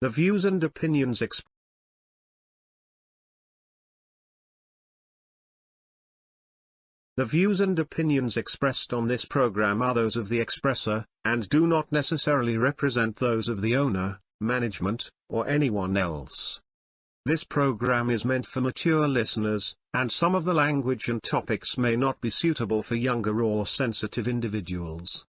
The views and opinions expressed on this program are those of the expresser, and do not necessarily represent those of the owner, management, or anyone else. This program is meant for mature listeners, and some of the language and topics may not be suitable for younger or sensitive individuals.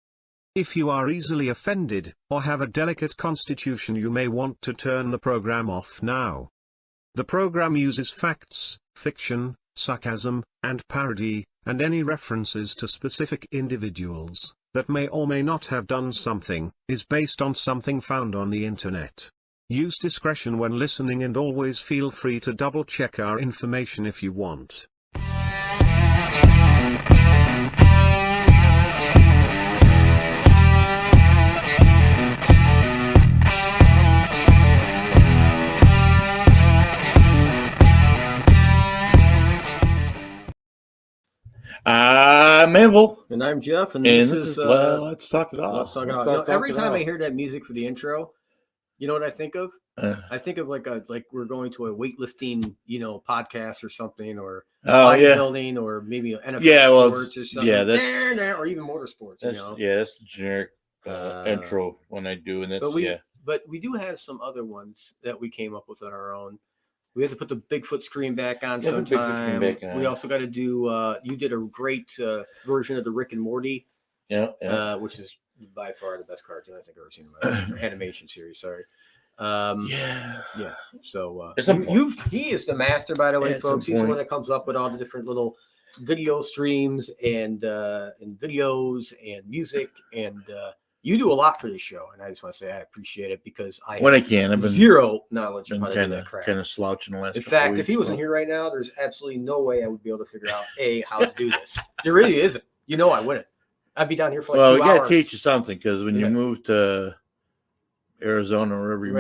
If you are easily offended, or have a delicate constitution, you may want to turn the program off now. The program uses facts, fiction, sarcasm, and parody, and any references to specific individuals that may or may not have done something, is based on something found on the internet. Use discretion when listening, and always feel free to double-check our information if you want. I'm Anvil. And I'm Jeff. And this is Let's Talk It Off. Every time I hear that music for the intro, you know what I think of? I think of like we're going to a weightlifting, podcast or something, or bodybuilding, or maybe NFL sports or something. Yeah, that's or even motorsports. Yeah, that's the generic intro when I do, and that's But we do have some other ones that we came up with on our own. We have to put the Bigfoot screen back on sometime. We also got to do. You did a great version of the Rick and Morty, which is by far the best cartoon I think I've ever seen in my animation series. Sorry. Yeah. So he is the master, by the way, folks. He's the one that comes up with all the different little video streams and videos and music, and you do a lot for this show, and I just want to say I appreciate it, because I have zero knowledge of how to do that crap. Kind of slouching the last. In fact, if he wasn't here right now, there's absolutely no way I would be able to figure out how to do this. There really isn't. I wouldn't. I'd be down here for 2 hours. Well, we got to teach you something, because when you move to Arizona or wherever you're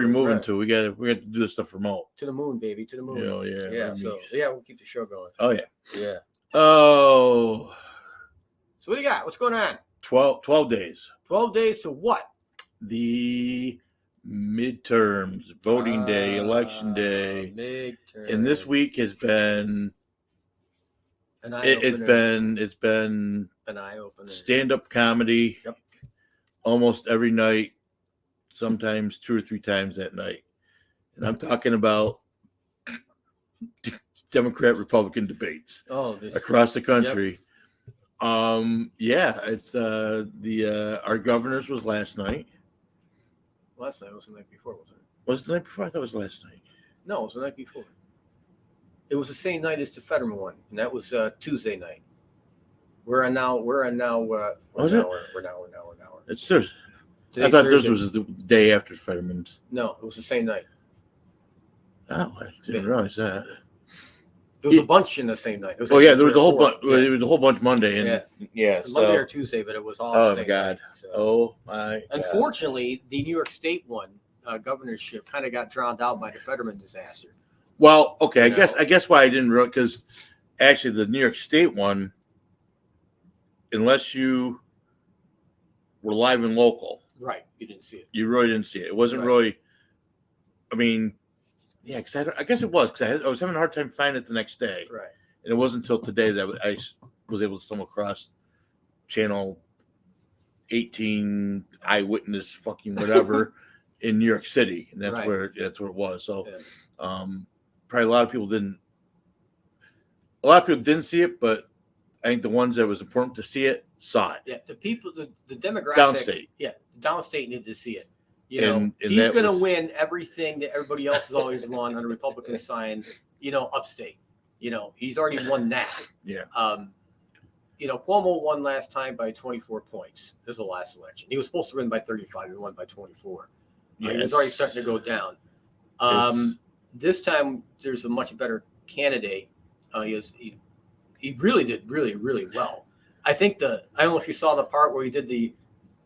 moving to, we got to do this stuff remote. To the moon, baby, to the moon. Yeah. So we'll keep the show going. Oh yeah. Yeah. Oh. So what do you got? What's going on? 12 days. 12 days to what? The midterms, voting day, election day. Midterms. And this week has been it's been an eye-opener. Stand-up comedy. Yep. Almost every night, sometimes 2 or 3 times that night. And I'm talking about Democrat-Republican debates across the country. Yep. It's our governor's was last night. Last night was the night before, wasn't it? Was it the night before? I thought it was last night. No, it was the night before. It was the same night as the Fetterman one, and that was Tuesday night. We're on now. Was it? We're now. It's Thursday. I thought this was the day after Fetterman's. No, it was the same night. Oh, I didn't realize that. There was a bunch in the same night. There was a whole bunch. There was a whole bunch Monday, and Monday or Tuesday, but it was all. Oh the same my God! Night, so. Oh my! Unfortunately, the New York State one, governorship, kind of got drowned out by the Fetterman disaster. Well, okay, I guess why I didn't realize, because actually the New York State one, unless you were live and local, right? You didn't see it. You really didn't see it. It wasn't really. I mean. Yeah, because I guess it was, because I was having a hard time finding it the next day. Right. And it wasn't until today that I was able to stumble across channel 18 eyewitness fucking whatever in New York City. And that's where it was. So probably a lot of people didn't see it, but I think the ones that was important to see it saw it. Yeah, the people, the demographic. Downstate. Yeah, downstate needed to see it. And he's going to win everything that everybody else has always won on the Republican side, upstate. He's already won that. Yeah. Cuomo won last time by 24 points. This is the last election. He was supposed to win by 35. He won by 24. Yeah, he was already starting to go down. This time, there's a much better candidate. He really did really, really well. I think I don't know if you saw the part where he did the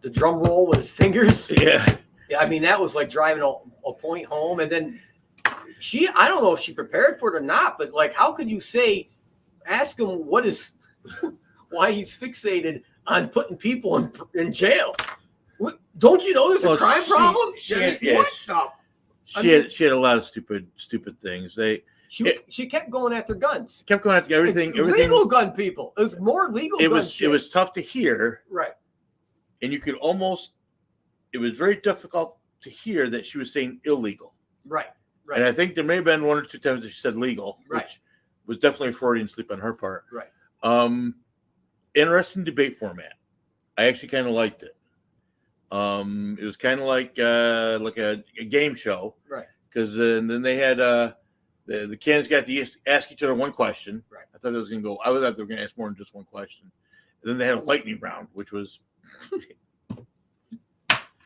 drum roll with his fingers. Yeah. I mean, that was like driving a point home. And then I don't know if she prepared for it or not, but like, how could you ask him why he's fixated on putting people in jail? Don't you know there's a crime problem? She had a lot of stupid things. She kept going after guns. Kept going after everything. Legal gun people. It was more legal. It was tough to hear. Right. And you could almost. It was very difficult to hear that she was saying illegal. Right. Right. And I think there may have been 1 or 2 times that she said legal, which was definitely a Freudian slip on her part. Right. Interesting debate format. I actually kind of liked it. It was kind of like a game show, right? Because then they had the candidates got to ask each other one question. Right. I thought it was going to go. I thought they were going to ask more than just one question. And then they had a lightning round, which was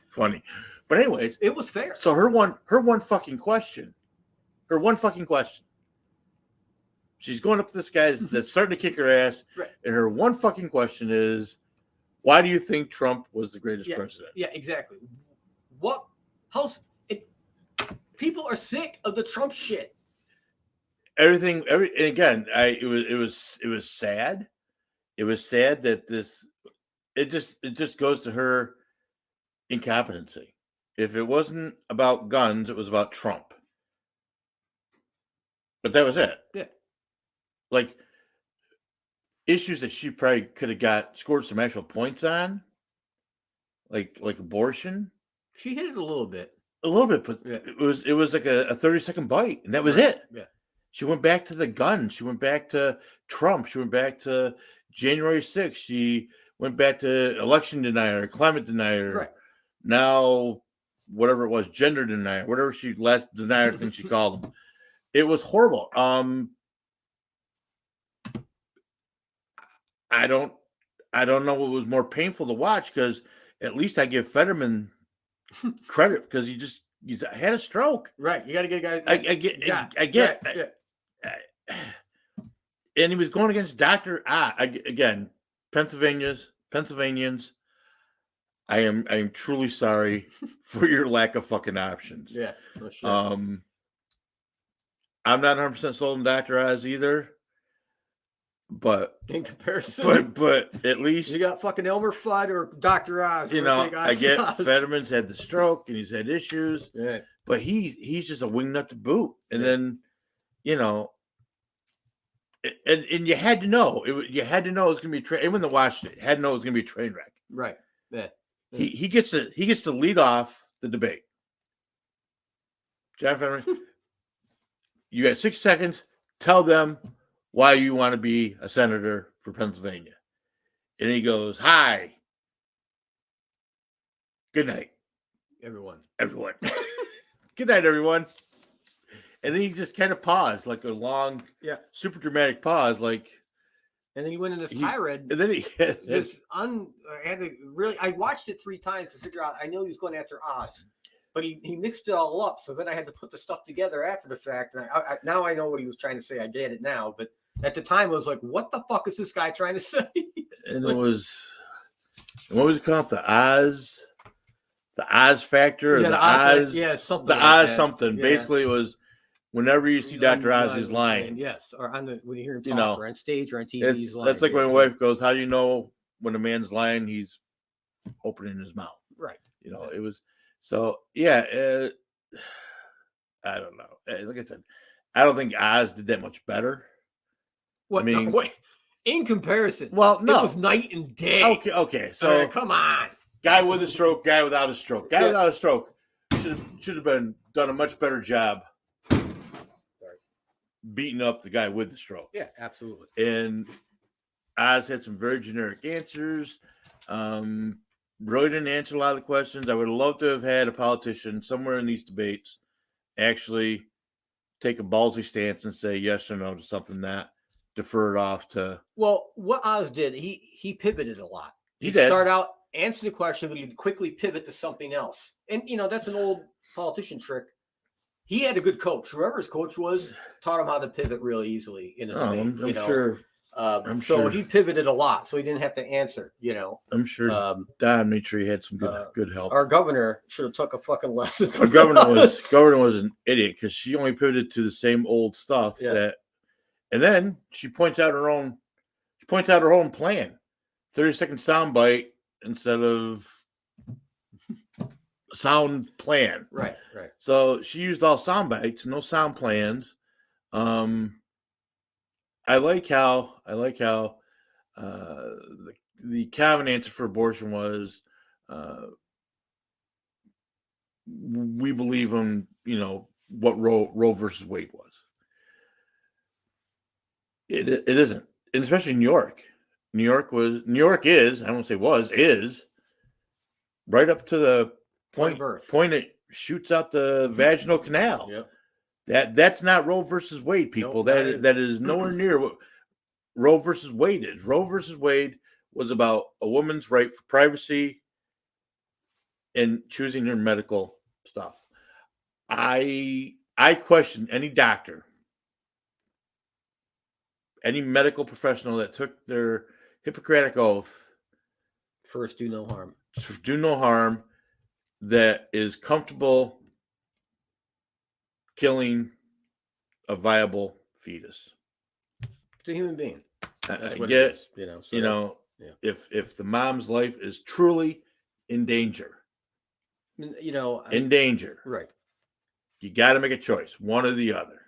funny. But anyways, it was fair. So her one fucking question. She's going up to this guy that's starting to kick her ass, right. And her one fucking question is, why do you think Trump was the greatest president? Yeah, exactly. People are sick of the Trump shit. And again, it was sad. It was sad that it just goes to her incompetency. If it wasn't about guns, it was about Trump. But that was it. Yeah. Like issues that she probably could have scored some actual points on, like abortion. She hit it a little bit. But it was like a 30-second bite, and that was it. Yeah. She went back to the gun. She went back to Trump. She went back to January 6th. She went back to election denier, climate denier. Right. Now, whatever it was, gender denier, whatever last denier thing she called them. It was horrible. I don't know what was more painful to watch, because at least I give Fetterman credit because he had a stroke. Right. You got to get a guy. I get. And he was going against Dr. Again, Pennsylvanians. I am truly sorry for your lack of fucking options. Yeah. No shit. I'm not 100% sold on Dr. Oz either. But in comparison, but at least you got fucking Elmer Fudd or Dr. Oz. I get Fetterman's had the stroke and he's had issues. Yeah. But he's just a wingnut to boot. And then, and you had to know you had to know it was going to be anyone that watched it had to know it was going to be a train wreck. Right. Yeah. He gets to lead off the debate. John Fetterman, you got 6 seconds. Tell them why you want to be a senator for Pennsylvania. And he goes, hi. Good night. Everyone. Good night, everyone. And then he just kind of paused, like a long, super dramatic pause, like. And then he went in this tirade. And then I watched it 3 times to figure out. I know he was going after Oz, but he mixed it all up. So then I had to put the stuff together after the fact. And now I know what he was trying to say. I get it now, but at the time I was like, "What the fuck is this guy trying to say?" And it was, what was it called? The Oz factor, or the Oz, something. The Oz something. Yeah. Basically, it was. Whenever you see Dr. Oz, he's lying. Yes, or when you hear him talk, or on stage or on TV, he's lying. That's like when my wife goes, "How do you know when a man's lying? He's opening his mouth." Right. It was so. Yeah, I don't know. Like I said, I don't think Oz did that much better. What? I mean, in comparison? Well, no, it was night and day. Okay. So come on, guy with a stroke, guy without a stroke. Guy without a stroke should have done a much better job beating up the guy with the stroke. Yeah, absolutely. And Oz had some very generic answers. Really didn't answer a lot of the questions. I would have loved to have had a politician somewhere in these debates actually take a ballsy stance and say yes or no to something, that defer it off to. Well, what Oz did, he pivoted a lot. He did start out answering the question, but he'd quickly pivot to something else. And that's an old politician trick. He had a good coach. Whoever his coach was taught him how to pivot really easily in his I'm sure. I'm sure he pivoted a lot, so he didn't have to answer. I'm sure Don made sure he had some good help. Our governor should have took a fucking lesson. Our governor was an idiot, because she only pivoted to the same old stuff and then she points out her own plan. 30-second soundbite instead of sound plan. Right. So she used all sound bites, no sound plans. I like how the common answer for abortion was, we believe in, what Roe versus Wade was. It isn't, and especially New York. New York is, I won't say was, is right up to the point it shoots out the vaginal canal. Yep. That's not Roe versus Wade, people. Nope, that is nowhere near what Roe versus Wade is. Roe versus Wade was about a woman's right for privacy and choosing her medical stuff. I question any doctor, any medical professional that took their Hippocratic oath, first do no harm, that is comfortable killing a viable fetus. It's a human being. That's what it is, if the mom's life is truly in danger, in danger, right? You got to make a choice, one or the other.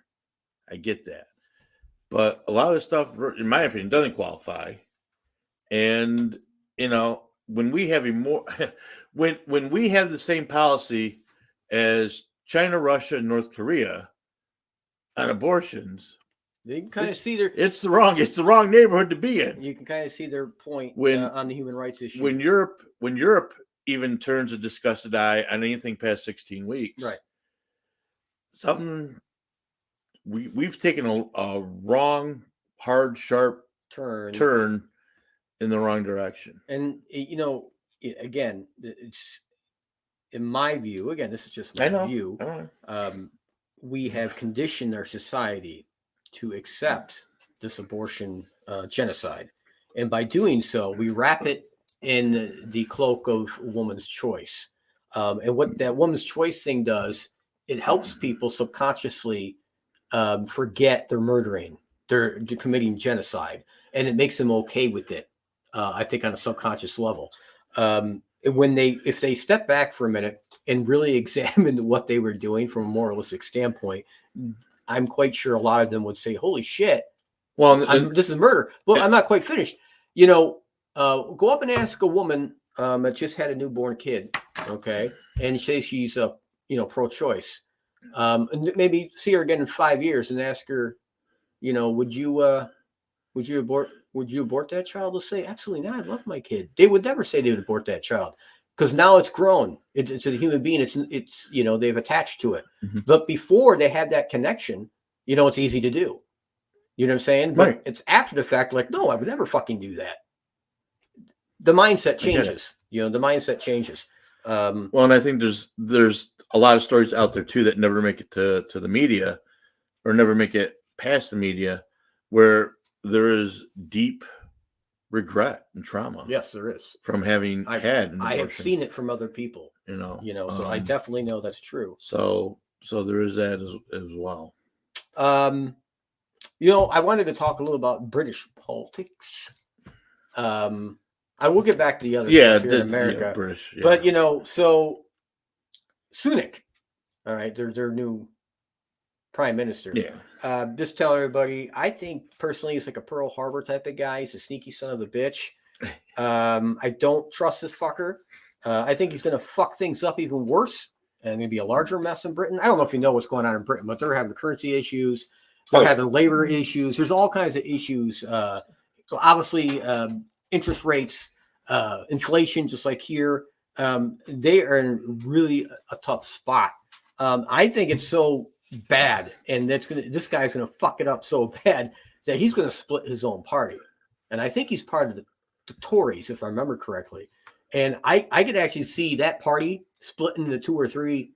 I get that, but a lot of this stuff, in my opinion, doesn't qualify. And when we have when we have the same policy as China, Russia, and North Korea on abortions, you can kind of see it's the wrong neighborhood to be in. You can kind of see their point on the human rights issue. When Europe even turns a disgusted eye on anything past 16 weeks, right? Something we've taken a wrong, hard, sharp turn in the wrong direction. And again, it's in my view. Again, this is just my view. We have conditioned our society to accept this abortion genocide, and by doing so, we wrap it in the cloak of woman's choice. And what that woman's choice thing does, it helps people subconsciously forget they're murdering, they're committing genocide, and it makes them okay with it. I think on a subconscious level, if they step back for a minute and really examine what they were doing from a moralistic standpoint, I'm quite sure a lot of them would say, "Holy shit! Well, this is murder." Well, I'm not quite finished. Go up and ask a woman that just had a newborn kid, okay, and say she's pro-choice. And maybe see her again in 5 years and ask her, would you abort that child? They'll say, absolutely not. I love my kid. They would never say they would abort that child because now it's grown. It's a human being. It's they've attached to it. Mm-hmm. But before they had that connection, it's easy to do. You know what I'm saying? But right. It's after the fact, like, no, I would never fucking do that. The mindset changes. The mindset changes. Well, and I think there's a lot of stories out there too that never make it to the media or never make it past the media where there is deep regret and trauma. Yes, there is. From having had an abortion. I have seen it from other people. So I definitely know that's true. So there is that as well. I wanted to talk a little about British politics. I will get back to the other stuff here in America. Yeah, British, yeah. But so SCONY, all right, their new prime minister. Yeah. Just tell everybody, I think personally he's like a Pearl Harbor type of guy. He's a sneaky son of a bitch. I don't trust this fucker. I think he's going to fuck things up even worse and maybe a larger mess in Britain. I don't know if you know what's going on in Britain, but they're having currency issues. They're having labor issues. There's all kinds of issues. So obviously, interest rates, inflation, just like here, they are in really a tough spot. I think it's so bad, and this guy's gonna fuck it up so bad that he's gonna split his own party. And I think he's part of the Tories, if I remember correctly. And I could actually see that party split into 2 or 3,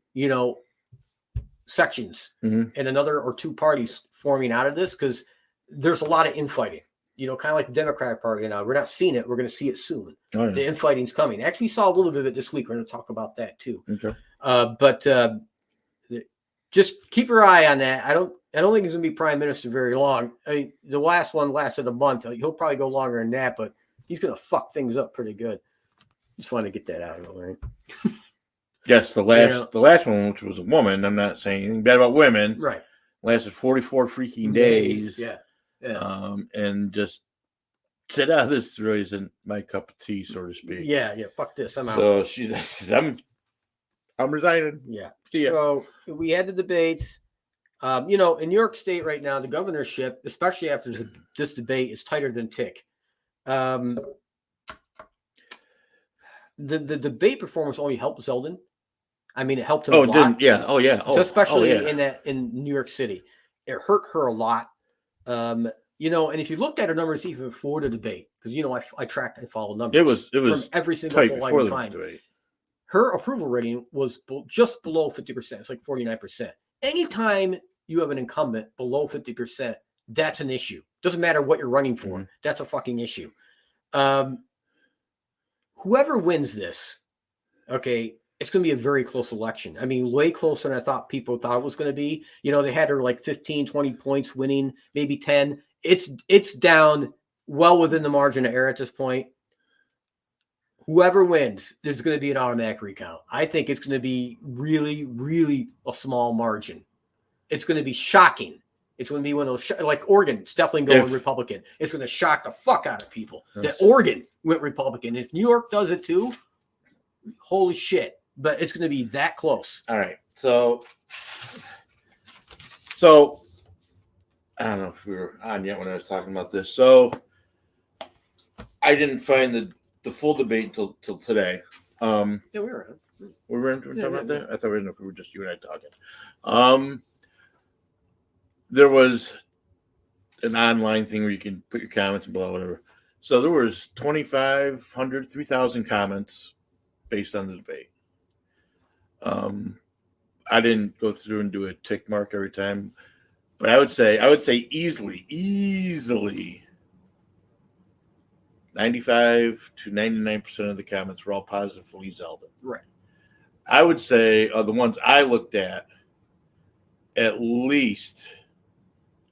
sections, mm-hmm. and another or 2 parties forming out of this because there's a lot of infighting. Kind of like the Democratic Party now. We're not seeing it. We're going to see it soon. Oh, yeah. The infighting's coming. Actually, saw a little bit of it this week. We're going to talk about that too. Okay. But just keep your eye on that. I don't think he's going to be prime minister very long. I mean, the last one lasted a month. He'll probably go longer than that, but he's going to fuck things up pretty good. Just wanted to get that out of the way. Yes, the last one, which was a woman. I'm not saying anything bad about women. Right. Lasted 44 freaking days. Yeah. And just said, this really isn't my cup of tea, so to speak. Yeah. Fuck this. I'm out. So she says, I'm resigning. Yeah. See ya. So we had the debates. In New York State right now, the governorship, especially after this debate, is tighter than tick. The debate performance only helped Zeldin. I mean, it helped him a lot. Didn't, yeah. Oh, yeah. So especially in New York City. It hurt her a lot. And if you look at her numbers even before the debate, because I track and follow numbers. It was from every single tight poll I before can the find. debate. Her approval rating was just below 50%. It's like 49%. Anytime you have an incumbent below 50%, that's an issue. Doesn't matter what you're running for. Mm-hmm. That's a fucking issue. Whoever wins this, okay, it's going to be a very close election. I mean, way closer than people thought it was going to be. They had her like 15, 20 points winning, maybe 10. It's down well within the margin of error at this point. Whoever wins, there's going to be an automatic recount. I think it's going to be really, really a small margin. It's going to be shocking. It's going to be one of those, like Oregon, it's definitely going Republican. It's going to shock the fuck out of people that Oregon went Republican. If New York does it too, holy shit. But it's going to be that close. All right. So I don't know if we were on yet when I was talking about this. So I didn't find the full debate until today. Yeah, we were. We were talking about that? I thought we were just you and I talking. There was an online thing where you can put your comments and blah, whatever. So there was 2,500, 3,000 comments based on the debate. I didn't go through and do a tick mark every time, but I would say easily 95 to 99% of the comments were all positive for Lee Zeldin. Right. I would say the ones I looked at least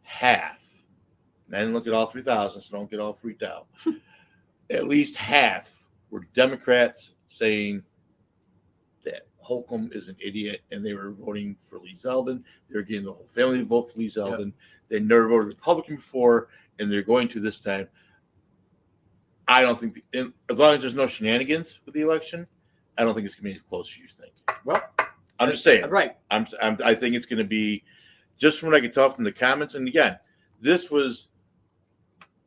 half. And I didn't look at all 3,000, so don't get all freaked out. At least half were Democrats saying that Holcomb is an idiot, and they were voting for Lee Zeldin. They were getting the whole family to vote for Lee Zeldin. Yep. They never voted Republican before, and they're going to this time. I don't think, as long as there's no shenanigans with the election, I don't think it's going to be as close as you think. Well, I'm just saying. Right. I think it's going to be, just from what I could tell from the comments. And again,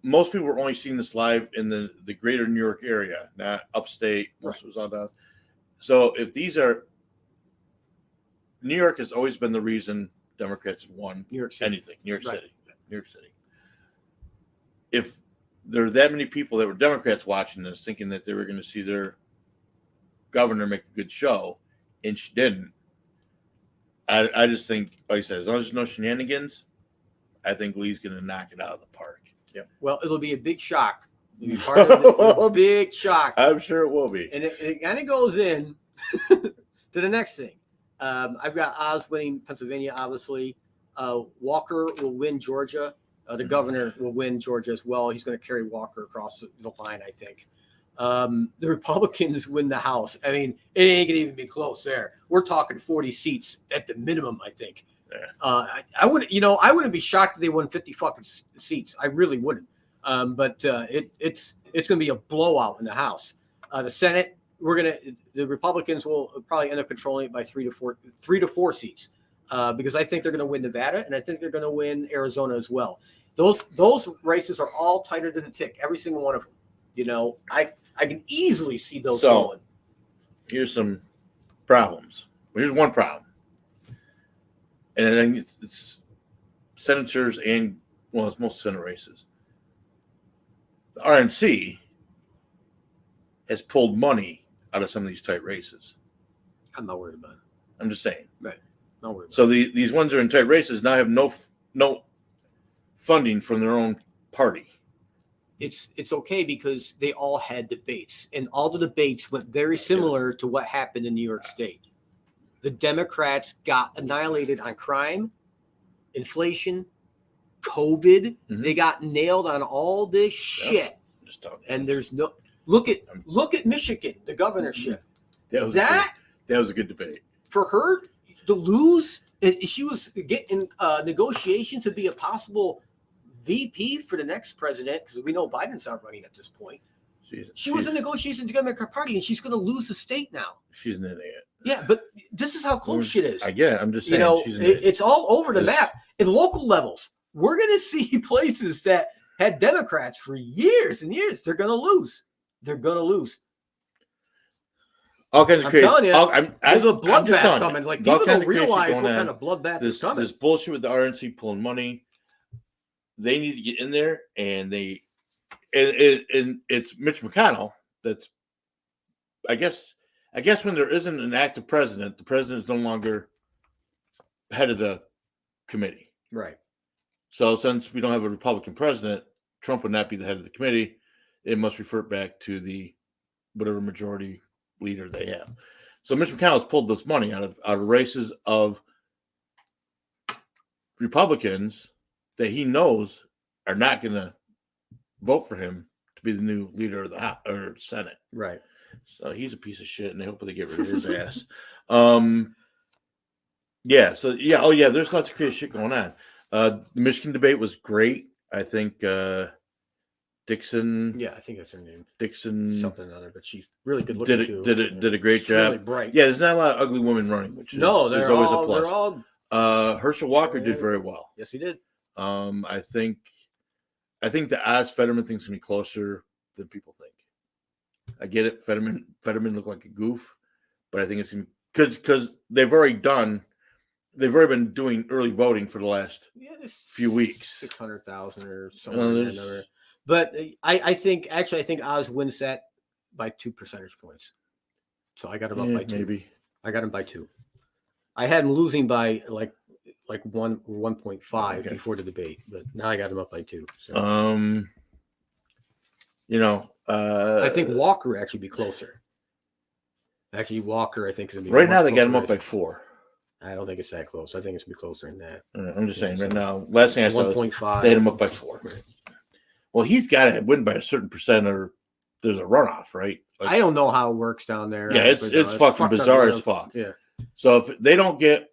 most people were only seeing this live in the greater New York area, not upstate. Most was all down. So if these are, New York has always been the reason Democrats have won New York City. Anything. New York City. New York City. If there are that many people that were Democrats watching this, thinking that they were going to see their governor make a good show, and she didn't, I just think, like I said, as long as there's no shenanigans, I think Lee's going to knock it out of the park. Yeah. Well, it'll be a big shock. It'll be part of a big shock. I'm sure it will be. And it kind of goes in to the next thing. I've got Oz winning Pennsylvania, obviously. Walker will win Georgia. The governor will win Georgia as well. He's going to carry Walker across the line, I think. The Republicans win the House. I mean, it ain't going to even be close there. We're talking 40 seats at the minimum, I think. Yeah. I wouldn't be shocked if they won 50 fucking seats. I really wouldn't. But it's going to be a blowout in the House. The Senate, the Republicans will probably end up controlling it by 3 to 4 seats. Because I think they're going to win Nevada, and I think they're going to win Arizona as well. Those races are all tighter than a tick, every single one of them. I can easily see those going. Here's some problems. Here's one problem, and I think it's senators and it's most Senate races. The RNC has pulled money out of some of these tight races. I'm not worried about it. I'm just saying. Right. Not worried about so these ones that are in tight races now have no funding from their own party. It's okay because they all had debates, and all the debates went very similar to what happened in New York State. The Democrats got annihilated on crime, inflation, COVID. Mm-hmm. They got nailed on all this shit. And there's no look at Michigan, the governorship. That was a good debate. For her to lose, and she was getting negotiations to be a possible VP for the next president, because we know Biden's not running at this point. She was in negotiations to get the Democratic Party, and she's going to lose the state now. She's an idiot. Yeah, but this is how close shit is. I get it. I'm just saying. It's all over the map. In local levels, we're going to see places that had Democrats for years and years. They're going to lose. They're going to lose. All kinds of crazy. I'm telling you, there's a bloodbath coming. Like, people don't realize what kind of bloodbath is coming. This bullshit with the RNC pulling money. They need to get in there, and it's Mitch McConnell. That's, I guess when there isn't an active president, the president is no longer head of the committee. Right. So since we don't have a Republican president, Trump would not be the head of the committee. It must revert back to the whatever majority leader they have. So Mitch McConnell has pulled this money out of races of Republicans that he knows are not going to vote for him to be the new leader of the House or Senate. Right. So he's a piece of shit, and they hope they get rid of his ass. Yeah. So yeah. Oh yeah. There's lots of crazy shit going on. The Michigan debate was great. I think Dixon. Yeah, I think that's her name. Dixon. Something or other, but she's really good looking too. Did a great job. Really bright. Yeah, there's not a lot of ugly women running, which is always a plus. They're all. Herschel Walker did very well. Yes, he did. I think the Oz Fetterman thing's gonna be closer than people think. I get it. Fetterman looked like a goof, but I think it's gonna because they've already been doing early voting for the last few weeks. 600,000 or something. But I think Oz wins that by 2 percentage points. So I got him up by 2. Maybe I got him by 2. I had him losing by like 1 or 1.5 before the debate, but now I got him up by 2. So. I think Walker actually be closer. Actually, Walker, I think is gonna be right now. They got him up by 4. I don't think it's that close. I think it's gonna be closer than that. I'm just saying right now. Last thing I saw, 1.5. They had him up by 4. Well, he's got to win by a certain percent, or there's a runoff, right? I don't know how it works down there. Yeah, it's fucking bizarre as fuck. Yeah. So if they don't get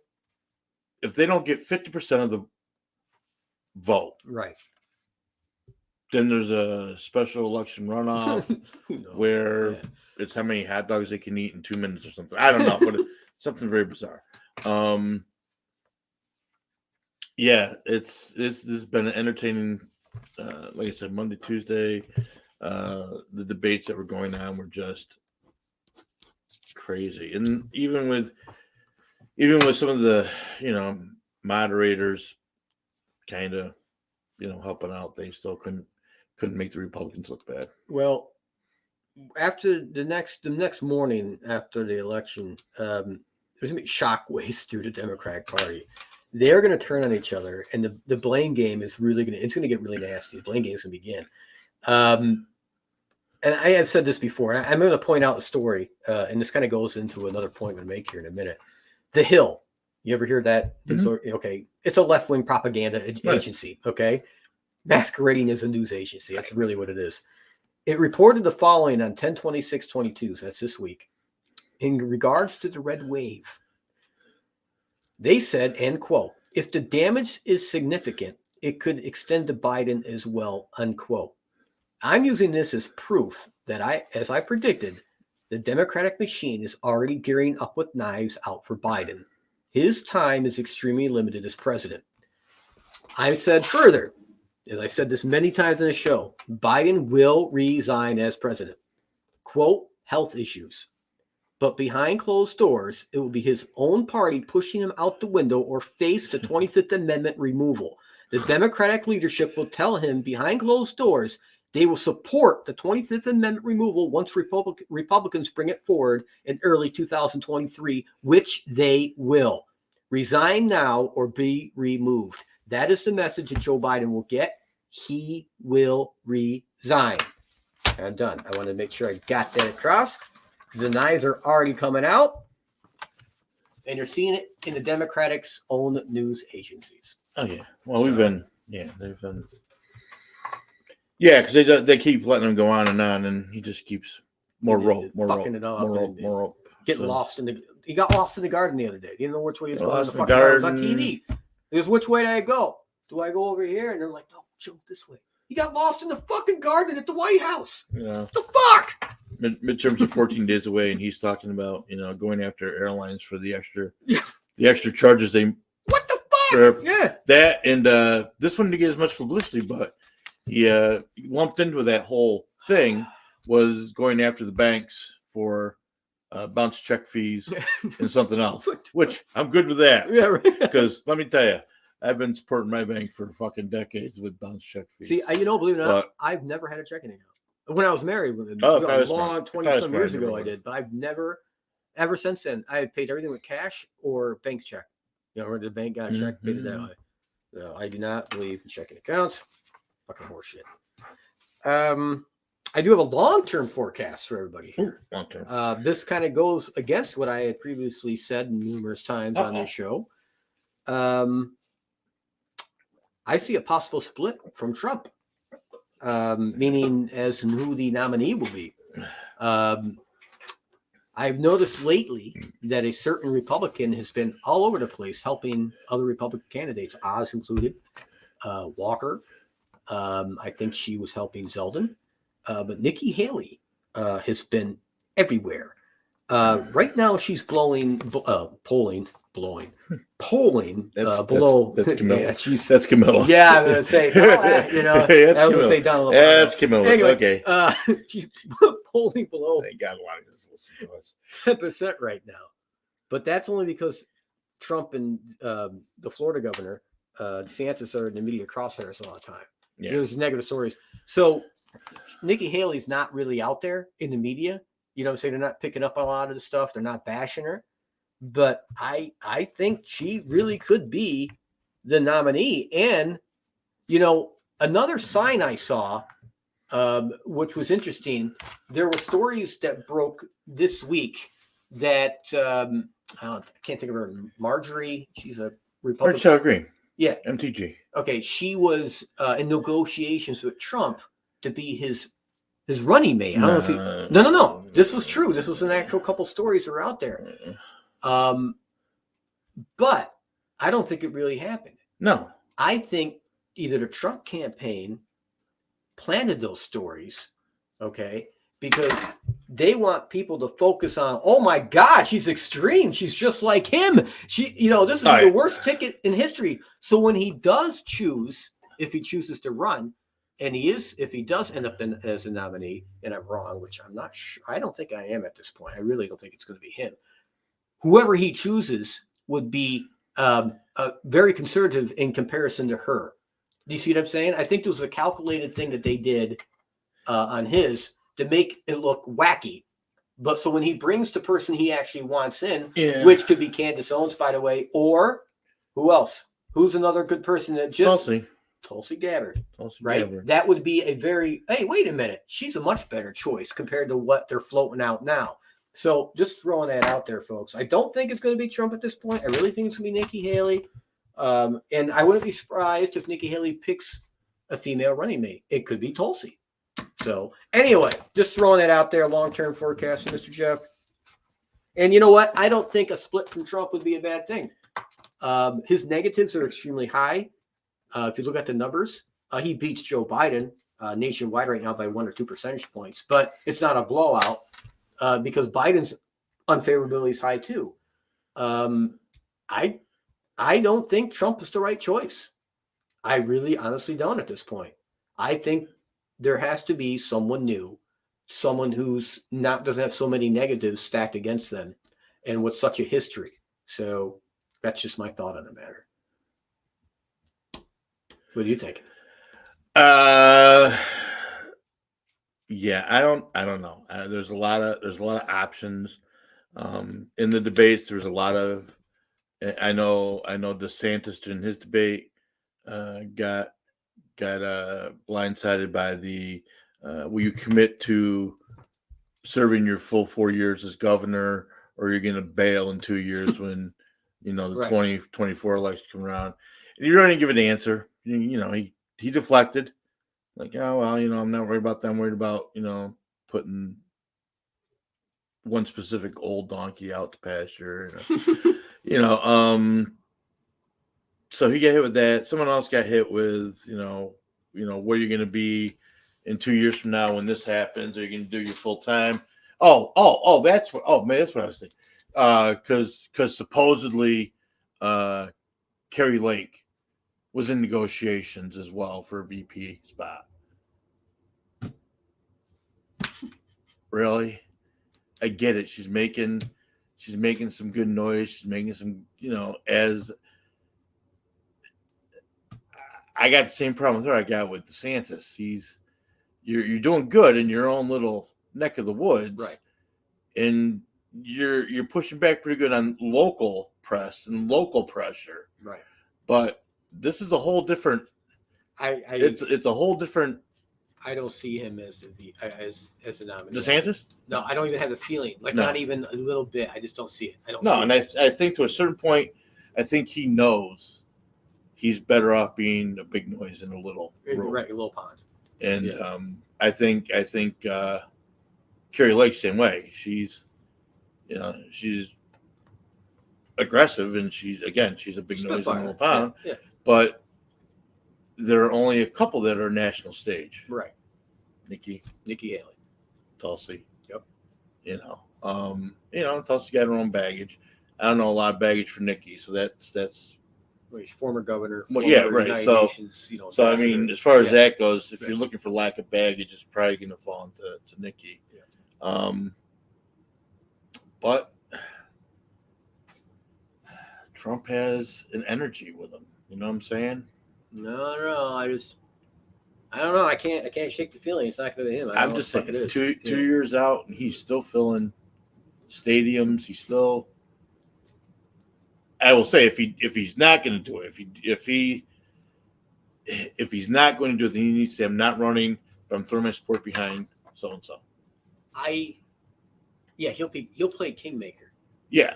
50% of the vote, right, then there's a special election runoff where it's how many hot dogs they can eat in 2 minutes or something. I don't know, but something very bizarre. This has been an entertaining. Like I said, Monday, Tuesday, the debates that were going on were just crazy, and even with some of the moderators kind of helping out, they still couldn't make the Republicans look bad. Well, after the next morning after the election, there's gonna be shockwaves through the Democratic Party. They're going to turn on each other, and the blame game is really going to get really nasty. The blame game is going to begin. And I have said this before. I'm going to point out a story, and this kind of goes into another point I'm going to make here in a minute. The Hill. You ever hear that? Mm-hmm. Okay. It's a left-wing propaganda agency, okay? Masquerading as a news agency. That's really what it is. It reported the following on 10/26/22, so that's this week, in regards to the red wave. They said, end quote, if the damage is significant, it could extend to Biden as well, unquote. I'm using this as proof that as I predicted, the Democratic machine is already gearing up with knives out for Biden. His time is extremely limited as president. I said further, as I've said this many times in the show, Biden will resign as president. Quote, health issues. But behind closed doors, it will be his own party pushing him out the window or face the 25th Amendment removal. The Democratic leadership will tell him behind closed doors they will support the 25th Amendment removal once Republicans bring it forward in early 2023, which they will. Resign now or be removed. That is the message that Joe Biden will get. He will resign. I'm done. I want to make sure I got that across. Because the knives are already coming out, and you're seeing it in the Democrats' own news agencies. Oh yeah, well they've been, because they keep letting him go on, and he just keeps more rope. Getting lost he got lost in the garden the other day. He didn't know which way he was going. Lost The in the fucking was on garden. TV. He goes, which way do I go? Do I go over here? And they're like, no, Joe, this way. He got lost in the fucking garden at the White House. Yeah. What the fuck? Midterms are 14 days away, and he's talking about going after airlines for the extra charges they. What the fuck? Yeah. That and this one didn't get as much publicity, but he lumped into that whole thing was going after the banks for bounce check fees and something else, which I'm good with that. Yeah, right. Because let me tell you, I've been supporting my bank for fucking decades with bounce check fees. See, believe it or not, I've never had a checking account. When I was married, long 20-some years ago, I did, but I've never, ever since then, I had paid everything with cash or bank check. Or the bank got a check, paid it that way. So I do not believe in checking accounts. Fucking horseshit. I do have a long-term forecast for everybody here. Long-term. This kind of goes against what I had previously said numerous times on this show. I see a possible split from Trump, meaning as in who the nominee will be. I've noticed lately that a certain Republican has been all over the place helping other Republican candidates, Oz included, Walker. I think she was helping Zeldin. But Nikki Haley has been everywhere. Right now, she's polling That's below. That's Camilla. Yeah, that's Camilla. Yeah, I'm gonna say, I was gonna say down a little. That's Camilla. Anyway, okay. She's polling below. Thank God a lot of this listen to us. 10% right now, but that's only because Trump and the Florida governor DeSantis are in the media crosshairs a lot of time. Yeah. There's negative stories. So Nikki Haley's not really out there in the media. You know what I'm saying? They're not picking up on a lot of the stuff. They're not bashing her. But I think she really could be the nominee. And, another sign I saw, which was interesting, there were stories that broke this week that I can't think of her, Marjorie. She's a Republican. Marjorie Green. Yeah. MTG. Okay. She was in negotiations with Trump to be his running mate. I don't know if No. This was true. This was an actual couple stories that were out there. But I don't think it really happened. No. I think either the Trump campaign planted those stories, okay, because they want people to focus on, oh my God, she's extreme. She's just like him. This is the worst ticket in history. So when he does choose, if he chooses to run, and if he does end up as a nominee, and I'm wrong, which I'm not sure, I don't think I am at this point. I really don't think it's going to be him. Whoever he chooses would be very conservative in comparison to her. Do you see what I'm saying? I think there was a calculated thing that they did on his to make it look wacky. But so when he brings the person he actually wants in, which could be Candace Owens, by the way, or who else? Who's another good person that just Tulsi Gabbard, right? Gabbard. That would be hey, wait a minute. She's a much better choice compared to what they're floating out now. So just throwing that out there, folks. I don't think it's going to be Trump at this point. I really think it's going to be Nikki Haley. And I wouldn't be surprised if Nikki Haley picks a female running mate. It could be Tulsi. So anyway, just throwing that out there, long-term forecast, Mr. Jeff. And you know what? I don't think a split from Trump would be a bad thing. His negatives are extremely high. If you look at the numbers, he beats Joe Biden nationwide right now by 1 or 2 percentage points, but it's not a blowout because Biden's unfavorability is high too. I don't think Trump is the right choice. I really honestly don't at this point. I think there has to be someone new, someone who's doesn't have so many negatives stacked against them and with such a history. So that's just my thought on the matter. What do you think? Yeah, I don't know. There's a lot of options in the debates. There's a lot of. I know DeSantis during his debate got blindsided by the will you commit to serving your full 4 years as governor, or you're going to bail in 2 years when the 2024 election come around. And you're going to give an answer. He deflected, like, oh well, I'm not worried about that. I'm worried about putting one specific old donkey out to pasture. You know, so he got hit with that. Someone else got hit with, where you're going to be in 2 years from now when this happens. Are you going to do your full time? That's what I was thinking. Because supposedly, Kerry Lake was in negotiations as well for a VP spot. Really? I get it. She's making some good noise. She's making some, as I got the same problem with her I got with DeSantis. You're doing good in your own little neck of the woods. Right. And you're pushing back pretty good on local press and local pressure. Right. But this is a whole different it's a whole different. I don't see him as the nominee. DeSantis? No, I don't even have the feeling. Like, not even a little bit. I just don't see it. I don't. No, and I think to a certain point, I think he knows he's better off being a big noise in a little room. Right, a little pond. And I think Kerry Lake same way. She's aggressive, and she's a big noise in a little pond. Yeah. But there are only a couple that are national stage. Right. Nikki Haley. Tulsi. Yep. Tulsi got her own baggage. I don't know a lot of baggage for Nikki, so that's. Well, he's former governor. Well, yeah, right. United Nations, so I mean, as far as that goes, if you're looking for lack of baggage, it's probably going to fall into Nikki. Yeah. But Trump has an energy with him. You know what I'm saying? No. I don't know. I can't shake the feeling. It's not going to be him. I'm just saying, two years out, and he's still filling stadiums. He's still. I will say, if he's not going to do it, if he's not going to do it, then he needs to say, I'm not running, but I'm throwing my support behind so and so. He'll play Kingmaker. Yeah.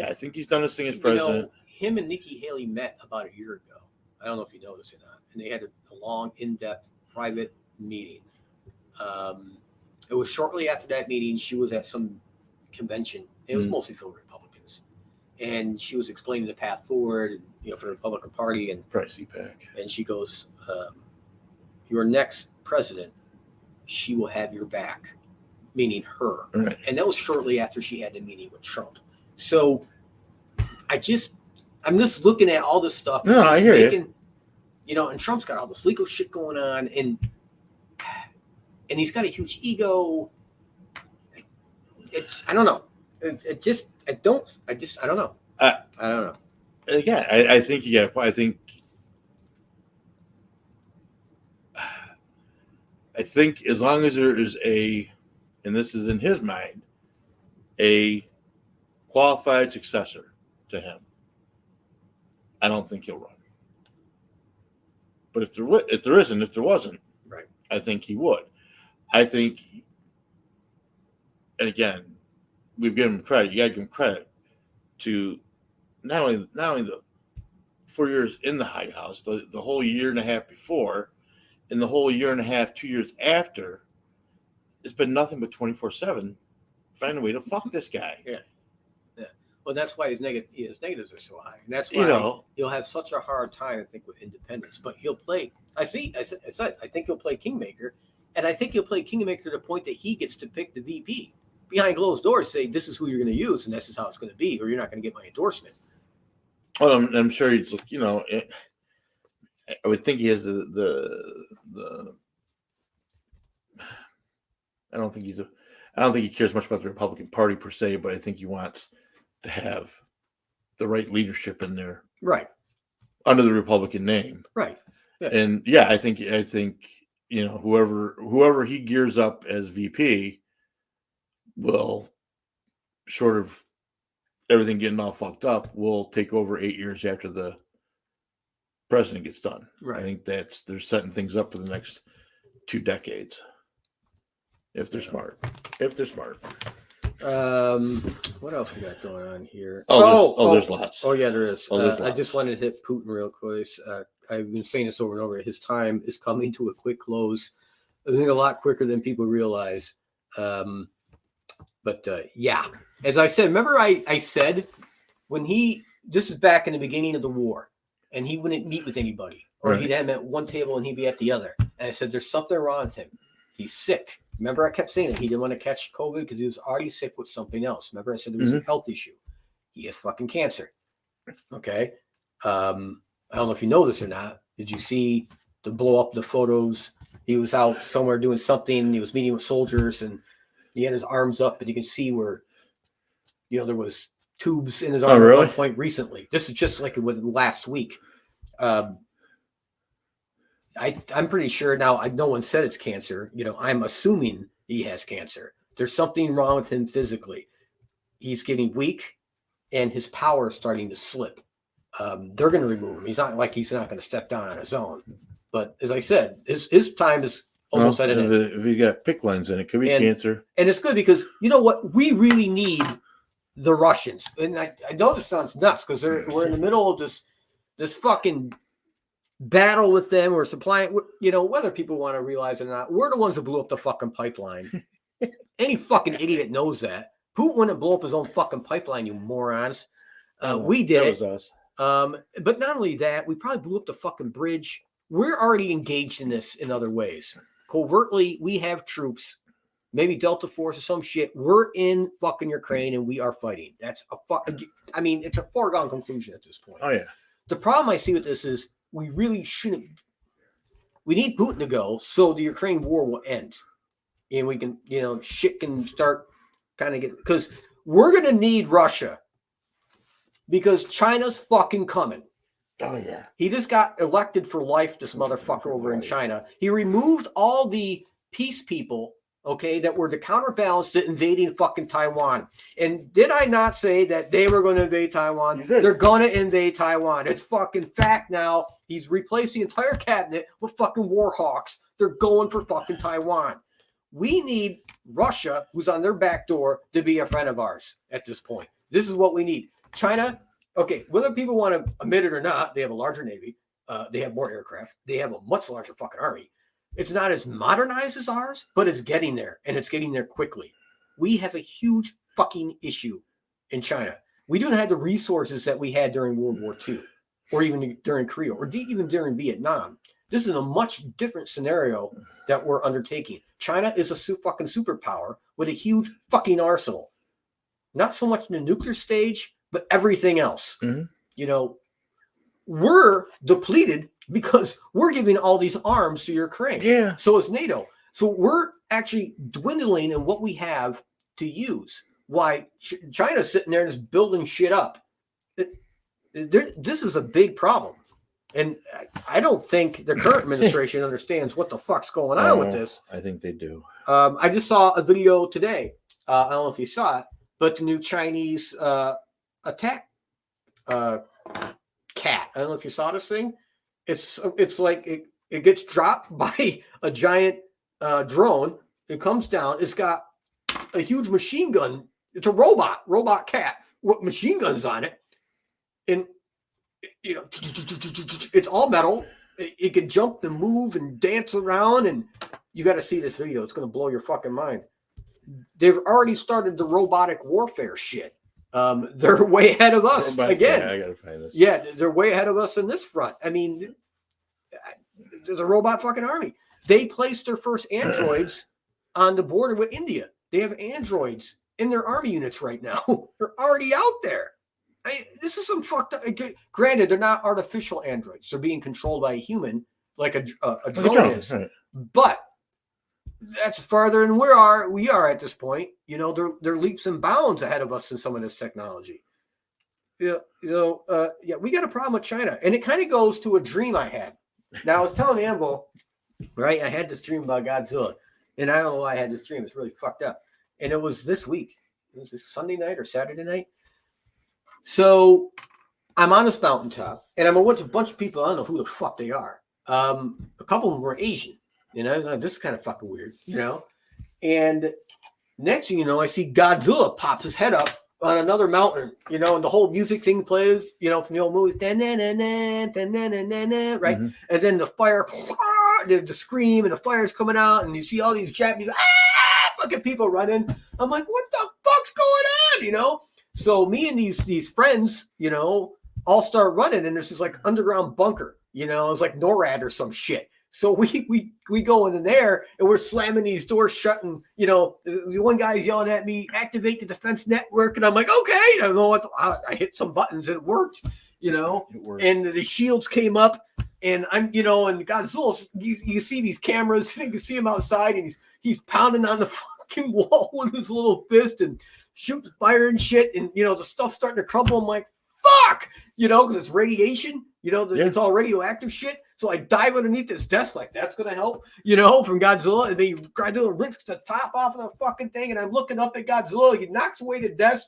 I think he's done this thing as president. Him and Nikki Haley met about a year ago. I don't know if you know this or not. And they had a long, in-depth, private meeting. It was shortly after that meeting. She was at some convention. It was mostly for Republicans, and she was explaining the path forward, for the Republican Party. And Pricey pack. And she goes, "Your next president, she will have your back," meaning her. Right. And that was shortly after she had the meeting with Trump. So I'm just looking at all this stuff. No, I hear you. And Trump's got all this legal shit going on, and he's got a huge ego. I don't know. I don't know. I don't know. Again, I think you got. I think as long as there is and this is in his mind, a qualified successor to him, I don't think he'll run. But if there wasn't, right, I think he would. I think, and again, we've given him credit. You got to give him credit to not only the 4 years in the White House, the whole year and a half before, and the whole year and a half, 2 years after. It's been nothing but 24/7 finding a way to fuck this guy. Yeah. Well, that's why his negatives are so high, and that's why he'll have such a hard time, I think, with independents. But he'll play. I think he'll play Kingmaker, and I think he'll play Kingmaker to the point that he gets to pick the VP behind closed doors. Say, this is who you're going to use, and this is how it's going to be, or you're not going to get my endorsement. Well, I'm sure he's, I would think he has the. I don't think he cares much about the Republican Party per se, but I think he wants to have the right leadership in there, right, under the Republican name, right. Yeah. And I think whoever he gears up as VP will, short of everything getting all fucked up, will take over 8 years after the president gets done. Right. I think they're setting things up for the next 2 decades. If they're smart. What else we got going on here? There's lots. Oh, yeah, there is. Lots. I just wanted to hit Putin real quick. I've been saying this over and over. His time is coming to a quick close. I think a lot quicker than people realize. But yeah, as I said, remember I said when this is back in the beginning of the war, and he wouldn't meet with anybody, or he'd have him at one table and he'd be at the other. And I said, there's something wrong with him. He's sick. Remember, I kept saying it. He didn't want to catch COVID because he was already sick with something else. Remember, I said there was a health issue. He has fucking cancer. Okay. I don't know if you know this or not. Did you see the blow up the photos? He was out somewhere doing something. He was meeting with soldiers, and he had his arms up, and you can see where, there was tubes in his arm at one point recently. This is just like last week. I'm pretty sure now. No one said it's cancer. I'm assuming he has cancer. There's something wrong with him physically. He's getting weak, and his power is starting to slip. They're going to remove him. He's not going to step down on his own. But as I said, his time is almost at an end. If he got PICC lines in it, could be cancer. And it's good because you know what? We really need the Russians. And I know this sounds nuts because we're in the middle of this fucking battle with them. We're supplying, whether people want to realize it or not, we're the ones that blew up the fucking pipeline. Any fucking idiot knows that. Putin wouldn't blow up his own fucking pipeline, you morons. We did it. That was us. But not only that, we probably blew up the fucking bridge. We're already engaged in this in other ways. Covertly, we have troops, maybe Delta Force or some shit. We're in fucking Ukraine and we are fighting. That's it's a foregone conclusion at this point. Oh, yeah. The problem I see with this is we really shouldn't. We need Putin to go so the Ukraine war will end. And we can, shit can start kind of because we're going to need Russia because China's fucking coming. Oh, yeah. He just got elected for life, this motherfucker over in China. He removed all the peace people, okay, that were to counterbalance the invading fucking Taiwan. And did I not say that they were going to invade Taiwan? They're going to invade Taiwan. It's fucking fact now. He's replaced the entire cabinet with fucking war hawks. They're going for fucking Taiwan. We need Russia, who's on their back door, to be a friend of ours at this point. This is what we need. China, okay, whether people want to admit it or not, they have a larger Navy. They have more aircraft. They have a much larger fucking army. It's not as modernized as ours, but it's getting there, and it's getting there quickly. We have a huge fucking issue in China. We don't have the resources that we had during World War II, or even during Korea, or even during Vietnam. This is a much different scenario that we're undertaking. China is a fucking superpower with a huge fucking arsenal. Not so much in the nuclear stage, but everything else. Mm-hmm. We're depleted because we're giving all these arms to Ukraine. Yeah. So is NATO. So we're actually dwindling in what we have to use. Why China's sitting there and just building shit up. This is a big problem. And I don't think the current administration understands what the fuck's going on with this. I think they do. I just saw a video today. I don't know if you saw it, but the new Chinese attack cat. I don't know if you saw this thing. It's like it gets dropped by a giant drone. It comes down. It's got a huge machine gun. It's a robot cat with machine guns on it. And it's all metal. It can jump and move and dance around. And you got to see this video. It's going to blow your fucking mind. They've already started the robotic warfare shit. They're way ahead of us again. Yeah, I gotta find this. Yeah, they're way ahead of us in this front. I mean, there's a robot fucking army. They placed their first androids on the border with India. They have androids in their army units right now. They're already out there. This is some fucked up. Granted, they're not artificial androids. They're being controlled by a human, like a drone is. Right. But that's farther than we are at this point. They're leaps and bounds ahead of us in some of this technology. We got a problem with China, and it kind of goes to a dream I had. Now I was telling Anvil, right? I had this dream about Godzilla, and I don't know why I had this dream. It's really fucked up, and it was this week. It was this Sunday night or Saturday night. So I'm on this mountaintop, and I'm with a bunch of people. I don't know who the fuck they are. A couple of them were Asian. This is kind of fucking weird, And next thing you know, I see Godzilla pops his head up on another mountain, and the whole music thing plays, from the old movie, right? Mm-hmm. And then the fire, the scream, and the fire's coming out, and you see all these Japanese fucking people running. I'm like, what the fuck's going on? So me and these friends, all start running, and there's this like underground bunker, it's like NORAD or some shit. So we go in there and we're slamming these doors shut, and the one guy's yelling at me, activate the defense network, and I'm like, okay, I don't know what I hit some buttons and it worked, It worked. And the shields came up, and I'm and Godzilla, you see these cameras, you can see him outside, and he's pounding on the fucking wall with his little fist and shooting fire and shit, and the stuff's starting to crumble. I'm like, fuck, because it's radiation, it's all radioactive shit. So I dive underneath this desk, like that's gonna help, from Godzilla. And then Godzilla rips the top off of the fucking thing, and I'm looking up at Godzilla. He knocks away the desk,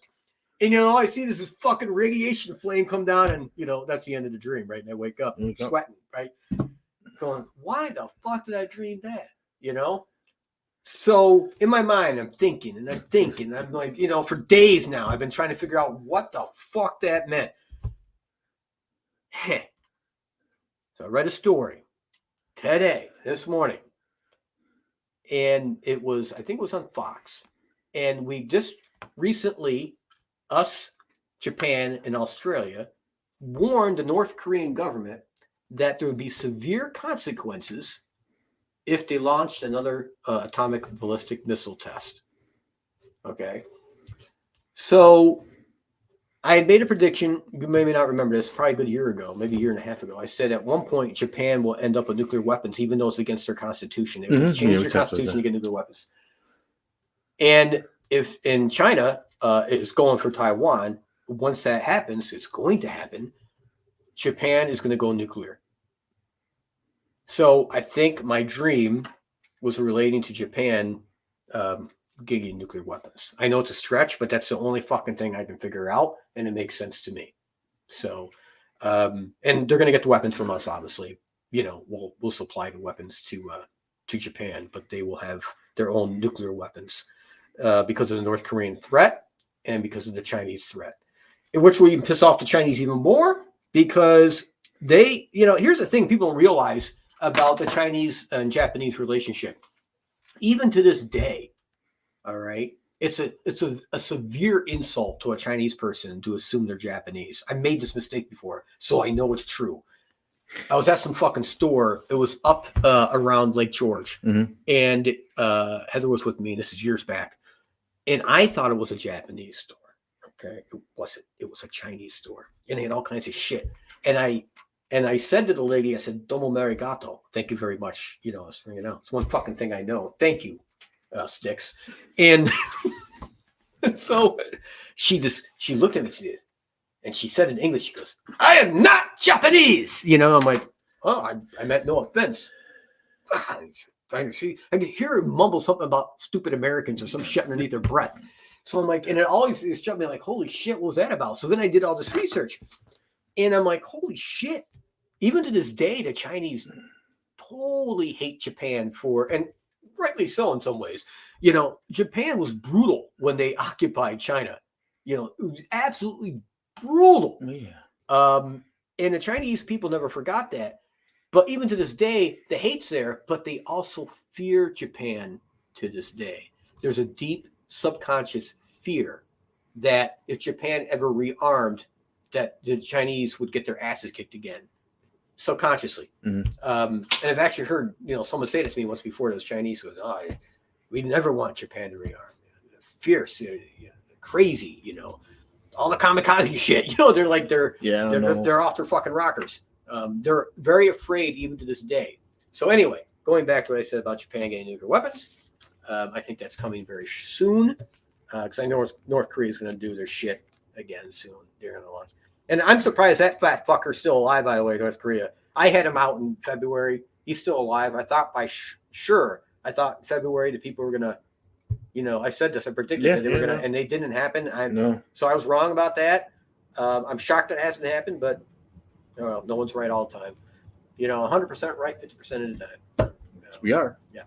and all I see is this fucking radiation flame come down, and that's the end of the dream, right? And I wake up sweating, right? Going, why the fuck did I dream that? So in my mind, I'm thinking. I'm like, for days now, I've been trying to figure out what the fuck that meant. So I read a story this morning, and I think it was on Fox. And we just recently, us, Japan, and Australia, warned the North Korean government that there would be severe consequences if they launched another atomic ballistic missile test. Okay. So I had made a prediction. You may not remember this, probably a good year ago, maybe a year and a half ago. I said at one point Japan will end up with nuclear weapons, even though it's against their constitution. They would change their constitution to get nuclear weapons. And if in China is going for Taiwan, once that happens, it's going to happen, Japan is going to go nuclear. So I think my dream was relating to Japan getting nuclear weapons. I know it's a stretch, but that's the only fucking thing I can figure out, and it makes sense to me. So, and they're going to get the weapons from us, obviously. We'll supply the weapons to Japan, but they will have their own nuclear weapons because of the North Korean threat and because of the Chinese threat, in which will even piss off the Chinese even more, because they, here's the thing people don't realize about the Chinese and Japanese relationship. Even to this day, all right, it's a severe insult to a Chinese person to assume they're Japanese. I made this mistake before, so I know it's true. I was at some fucking store. It was up around Lake George, and Heather was with me, and this is years back, and I thought it was a Japanese store. Okay, it wasn't. It was a Chinese store, and they had all kinds of shit. And I said to the lady, I said, "Domo arigato, thank you very much." I was bringing out. It's one fucking thing I know. Thank you, Sticks. And so she looked at me, and she said in English, she goes, "I am not Japanese." I'm like, "Oh, I meant no offense." I can hear her mumble something about stupid Americans or some shit underneath her breath. So I'm like, and it always struck me like, holy shit, what was that about? So then I did all this research, and I'm like, holy shit. Even to this day, the Chinese totally hate Japan and rightly so in some ways. Japan was brutal when they occupied China. It was absolutely brutal. Yeah. And the Chinese people never forgot that. But even to this day, the hate's there, but they also fear Japan to this day. There's a deep subconscious fear that if Japan ever rearmed, that the Chinese would get their asses kicked again. Subconsciously. And I've actually heard, someone say that to me once before, those Chinese goes, we never want Japan to rearm. Fierce, crazy, all the kamikaze shit, they're like, they're off their fucking rockers. They're very afraid even to this day. So anyway, going back to what I said about Japan getting nuclear weapons, I think that's coming very soon, because I know North Korea is going to do their shit again soon. They're going to launch. And I'm surprised that fat fucker's still alive, by the way, North Korea. I had him out in February. He's still alive. I thought I thought February the people were going to, I said this, I predicted that they were going to, and they didn't happen. So I was wrong about that. I'm shocked it hasn't happened, but no one's right all the time. 100% right 50% of the time. We are. Yeah.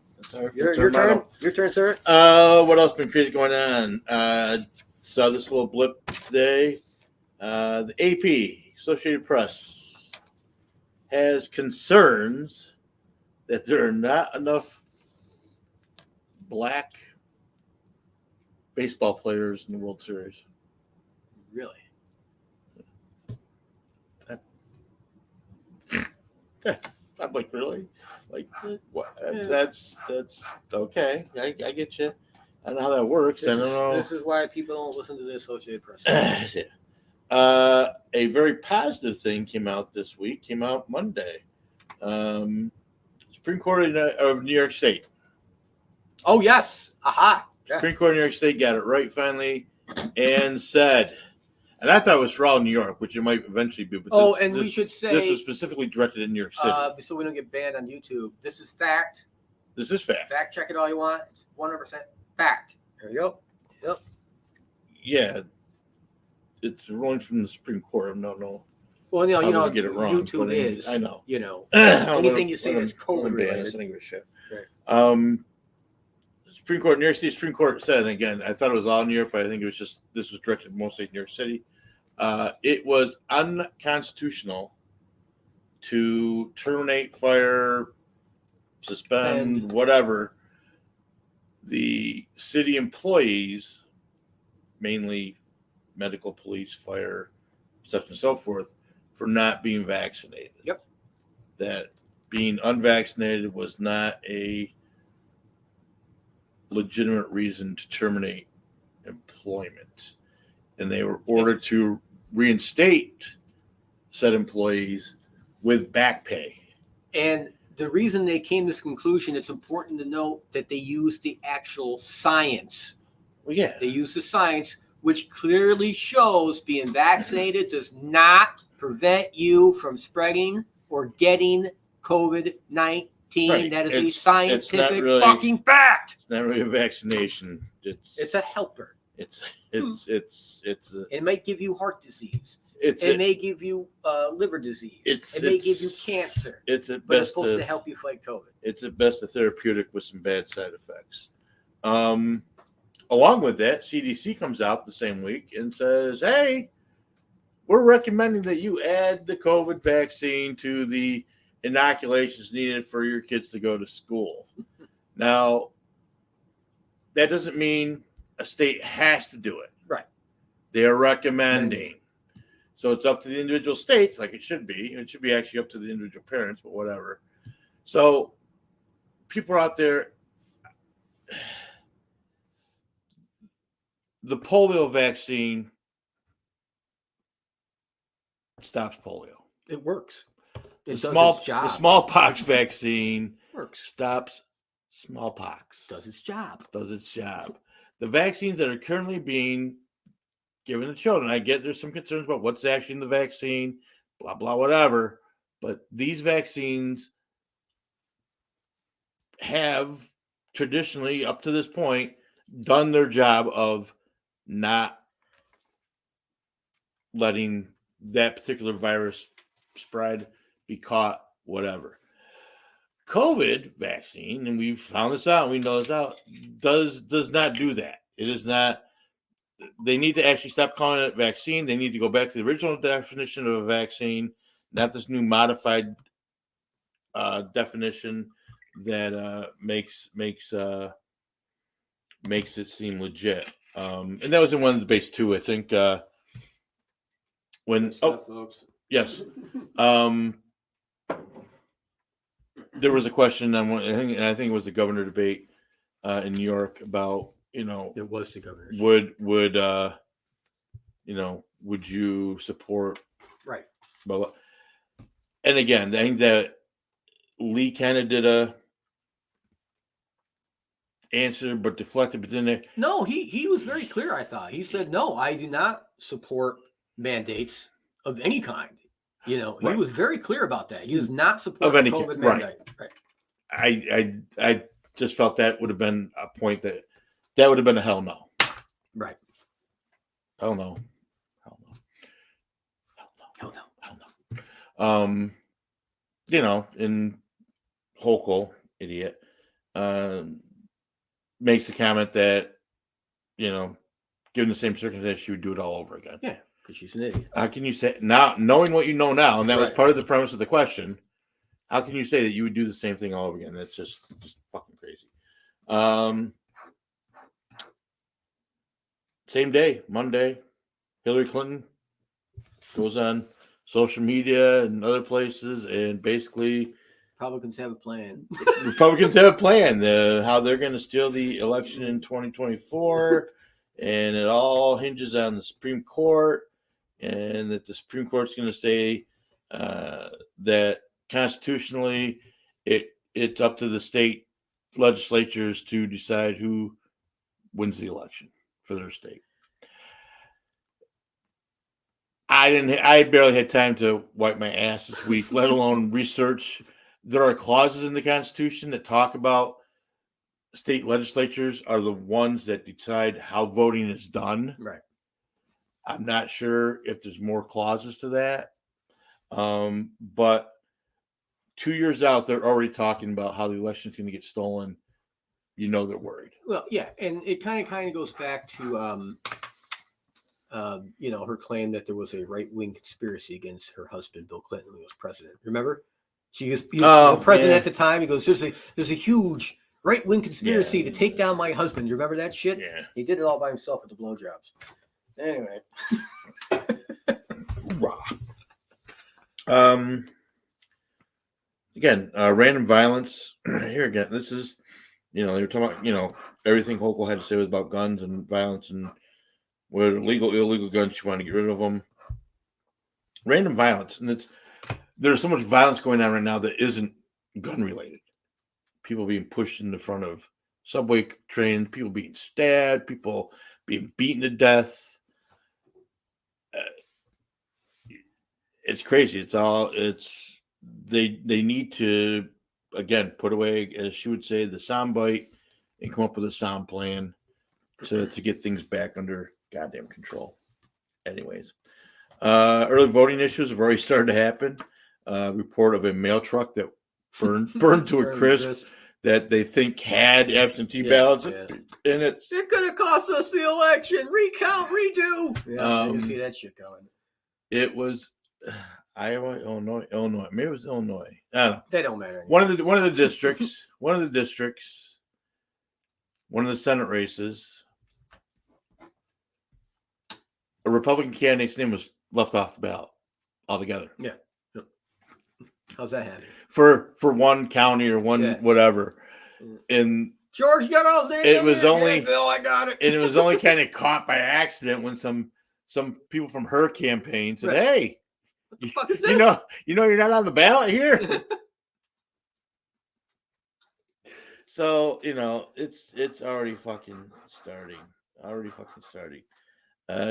Your turn. Your turn, sir. What else been crazy going on? Saw this little blip today. The AP, Associated Press, has concerns that there are not enough black baseball players in the World Series. Really? I'm like, really? Like, what? Yeah. That's okay. I get you. I don't know how that works. I don't know. This is why people don't listen to the Associated Press. A very positive thing came out this week. Came out Monday. Supreme Court of New York State. Oh yes. Aha. Yeah. Supreme Court of New York State got it right finally, and said. And I thought it was for all New York, which it might eventually be. But we should say this was specifically directed at New York City, so we don't get banned on YouTube. This is fact. This is fact. Fact check it all you want. It's 100% fact. There you go. Yep. Yeah, it's a ruling from the Supreme Court. No. Well, you know, get it wrong. YouTube is. I know. You know, anything you say that's COVID related. I don't give a shit. Right. Supreme Court, New York State Supreme Court said, and again, I thought it was all New York, but I think it was just this was directed mostly at New York City. It was unconstitutional to terminate, fire, suspend, whatever the city employees, mainly medical, police, fire, such and so forth, for not being vaccinated. Yep. That being unvaccinated was not a legitimate reason to terminate employment. And they were ordered to reinstate said employees with back pay. And the reason they came to this conclusion, it's important to note that they used the actual science. Well, yeah. They used the science, which clearly shows being vaccinated does not prevent you from spreading or getting COVID-19. Right. That is a scientific fucking fact. It's not really a vaccination. It's a helper. It might give you heart disease. It may give you liver disease. It may give you cancer. It's supposed to help you fight COVID. It's at best a therapeutic with some bad side effects. Along with that, CDC comes out the same week and says, hey, we're recommending that you add the COVID vaccine to the inoculations needed for your kids to go to school. Now, that doesn't mean a state has to do it. Right. They are recommending. So it's up to the individual states, like it should be. It should be actually up to the individual parents, but whatever. So people out there, the polio vaccine stops polio. It works. The smallpox vaccine stops smallpox. Does its job. The vaccines that are currently being given to children, I get there's some concerns about what's actually in the vaccine, blah, blah, whatever. But these vaccines have traditionally, up to this point, done their job of not letting that particular virus spread, be caught, whatever. COVID vaccine, and we've found this out, we know this out, does not do that. It is not. They need to actually stop calling it vaccine. They need to go back to the original definition of a vaccine, not this new modified definition that makes it seem legit. And that was in one of the debates too. I think folks. Yes. There was a question on one, I think it was the governor debate in New York about, it was the governor. Would you support? Right. Blah, blah. And again, I think that Lee kind of did a answer, but deflected. But then no, he was very clear. I thought he said, "No, I do not support mandates of any kind." He was very clear about that. He was not supporting COVID mandate. Right. I just felt that would have been a point that would have been a hell no. Right. Hell no. And Hochul, idiot, makes the comment that, given the same circumstance, she would do it all over again. Yeah, because she's an idiot. How can you say now, knowing what you know now, and that was part of the premise of the question, how can you say that you would do the same thing all over again? That's just fucking crazy. same day, Monday, Hillary Clinton goes on social media and other places and basically Republicans have a plan. Republicans have a plan, how they're going to steal the election in 2024, and it all hinges on the Supreme Court, and that the Supreme Court's going to say that constitutionally it's up to the state legislatures to decide who wins the election for their state. I barely had time to wipe my ass this week, let alone research. There are clauses in the Constitution that talk about state legislatures are the ones that decide how voting is done. Right. I'm not sure if there's more clauses to that. But 2 years out, they're already talking about how the election's going to get stolen. You know they're worried. Well, yeah, and it kind of goes back to her claim that there was a right-wing conspiracy against her husband, Bill Clinton, when he was president. Remember? He was president at the time. He goes, there's a huge right-wing conspiracy to take down my husband. You remember that shit? Yeah. He did it all by himself with the blowjobs. Anyway. Again, random violence. Here again, this is, they were talking about, everything Hochul had to say was about guns and violence and whether illegal guns, you want to get rid of them. Random violence. And there's so much violence going on right now that isn't gun related. People being pushed in the front of subway trains, people being stabbed, people being beaten to death. It's crazy. They need to, again, put away, as she would say, the soundbite and come up with a sound plan to get things back under goddamn control. Anyways, early voting issues have already started to happen. Report of a mail truck that burned to a crisp that they think had absentee ballots in it. It could have cost us the election. Recount, redo. Yeah, you see that shit coming. It was Iowa, Illinois. Maybe it was Illinois. I don't know. They don't matter anymore. One of the districts, one of the Senate races, a Republican candidate's name was left off the ballot altogether. Yeah. How's that happen? For one county or one whatever. And George got all day. It was only Bill, I got it. And it was only kind of caught by accident when some people from her campaign said, "Hey, what the fuck is this? You know you're not on the ballot here." So, it's already fucking starting.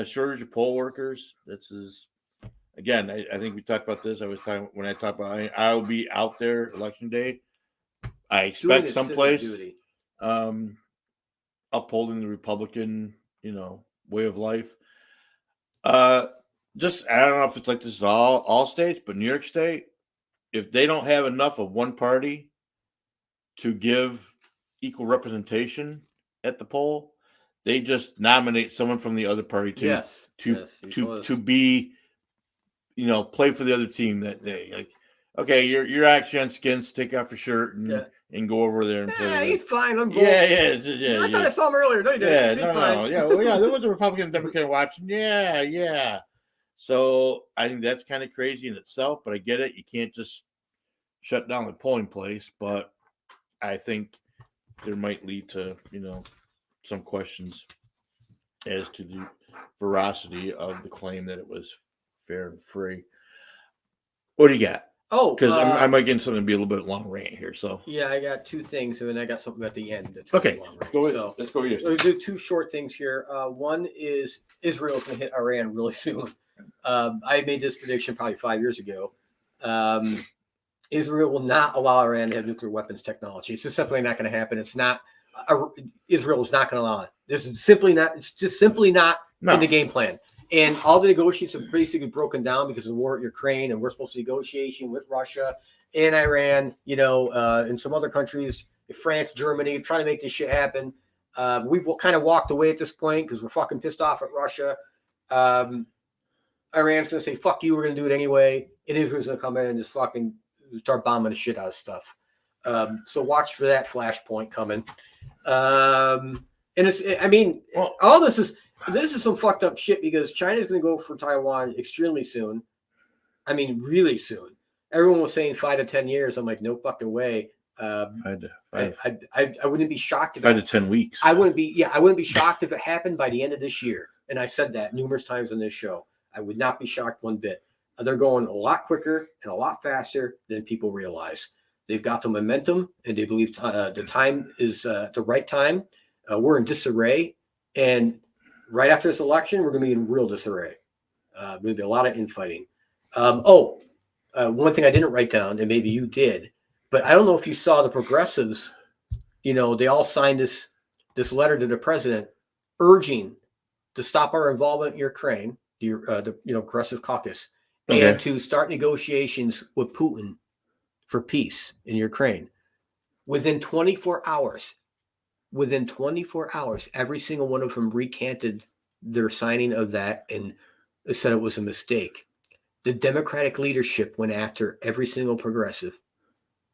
Shortage of poll workers. Again, I think we talked about this. When I talked about I will be out there election day. I expect someplace upholding the Republican, way of life. I don't know if it's like this in all states, but New York State, if they don't have enough of one party to give equal representation at the poll, they just nominate someone from the other party to be, play for the other team that day. Like, okay, you're actually on skins, take off your shirt and go over there and play. He's fine. I'm yeah. I thought I saw him earlier. No, you didn't. No. Yeah, well, there was a Republican and Democrat watching. Yeah. So I think that's kind of crazy in itself, but I get it. You can't just shut down the polling place, but I think there might lead to, some questions as to the veracity of the claim that it was fair and free. What do you got? Oh, because I might get something to be a little bit long rant here. So yeah, I got two things, and then I got something at the end. That's okay. Let's go here. We'll do two short things here. One is Israel's going to hit Iran really soon. I made this prediction probably 5 years ago. Israel will not allow Iran to have nuclear weapons technology. It's just simply not going to happen. It's not. Israel is not going to allow it. It's just simply not in the game plan. And all the negotiations have basically broken down because of the war at Ukraine, and we're supposed to negotiation with Russia and Iran, and some other countries, France, Germany, trying to make this shit happen. We've kind of walked away at this point because we're fucking pissed off at Russia. Iran's going to say, fuck you, we're going to do it anyway. And Israel's going to come in and just fucking start bombing the shit out of stuff. So watch for that flashpoint coming. And all this is, This is some fucked up shit because China's going to go for Taiwan extremely soon. I mean, really soon. Everyone was saying 5 to 10 years. I'm like, no fucking way. I wouldn't be shocked if 5 to 10 weeks. I wouldn't be shocked if it happened by the end of this year. And I said that numerous times on this show. I would not be shocked one bit. They're going a lot quicker and a lot faster than people realize. They've got the momentum, and they believe the time is the right time. We're in disarray, and right after this election, we're going to be in real disarray. Maybe a lot of infighting. One thing I didn't write down, and maybe you did, but I don't know if you saw the progressives. You know, they all signed this letter to the president, urging to stop our involvement in Ukraine, the Progressive Caucus, and to start negotiations with Putin for peace in Ukraine. Within 24 hours, every single one of them recanted their signing of that and said it was a mistake. The Democratic leadership went after every single progressive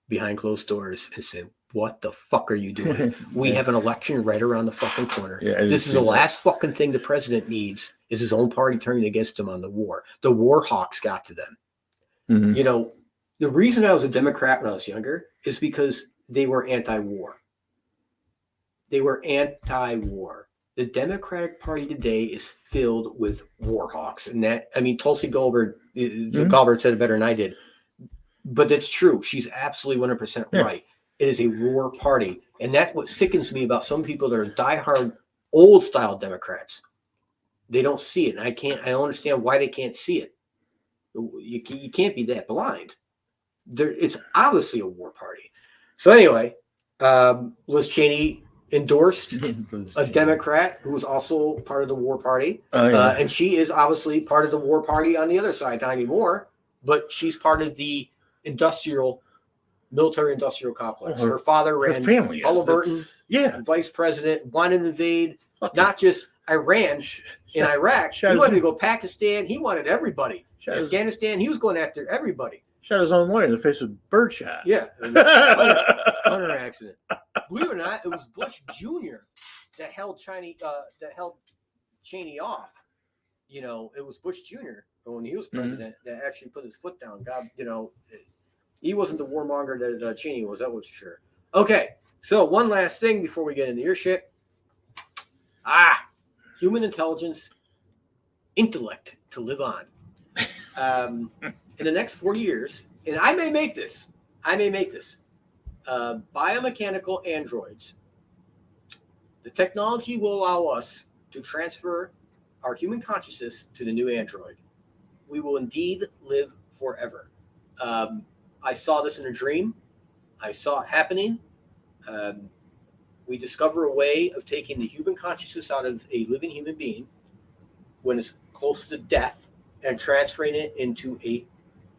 behind closed doors and said, what the fuck are you doing? We have an election right around the fucking corner. This is the last fucking thing the president needs is his own party turning against him on the war. The war hawks got to them. Mm-hmm. You know, the reason I was a Democrat when I was younger is because they were anti-war. The Democratic Party today is filled with war hawks. And that, I mean, Tulsi Gabbard, Gabbard said it better than I did. But that's true. She's absolutely 100% right. It is a war party. And that's what sickens me about some people that are diehard old style Democrats. They don't see it. And I don't understand why they can't see it. You can't be that blind. It's obviously a war party. So anyway, Liz Cheney endorsed a Democrat who was also part of the war party. And she is obviously part of the war party on the other side, not anymore, but she's part of the military-industrial complex. Her father ran Halliburton, vice president, wanted to invade not just Iran and Iraq. He wanted to go Pakistan. He wanted everybody. Afghanistan, he was going after everybody. Shot his own lawyer in the face with birdshot. Yeah. Hunter accident. Believe it or not, it was Bush Jr. that held Cheney off. You know, it was Bush Jr. when he was president that actually put his foot down. God, you know, he wasn't the warmonger that Cheney was. That was for sure. Okay, so one last thing before we get into your shit. Human intelligence, intellect to live on. In the next 40 years, and I may make this, biomechanical androids. The technology will allow us to transfer our human consciousness to the new android. We will indeed live forever. I saw this in a dream. I saw it happening. We discover a way of taking the human consciousness out of a living human being when it's close to death and transferring it into a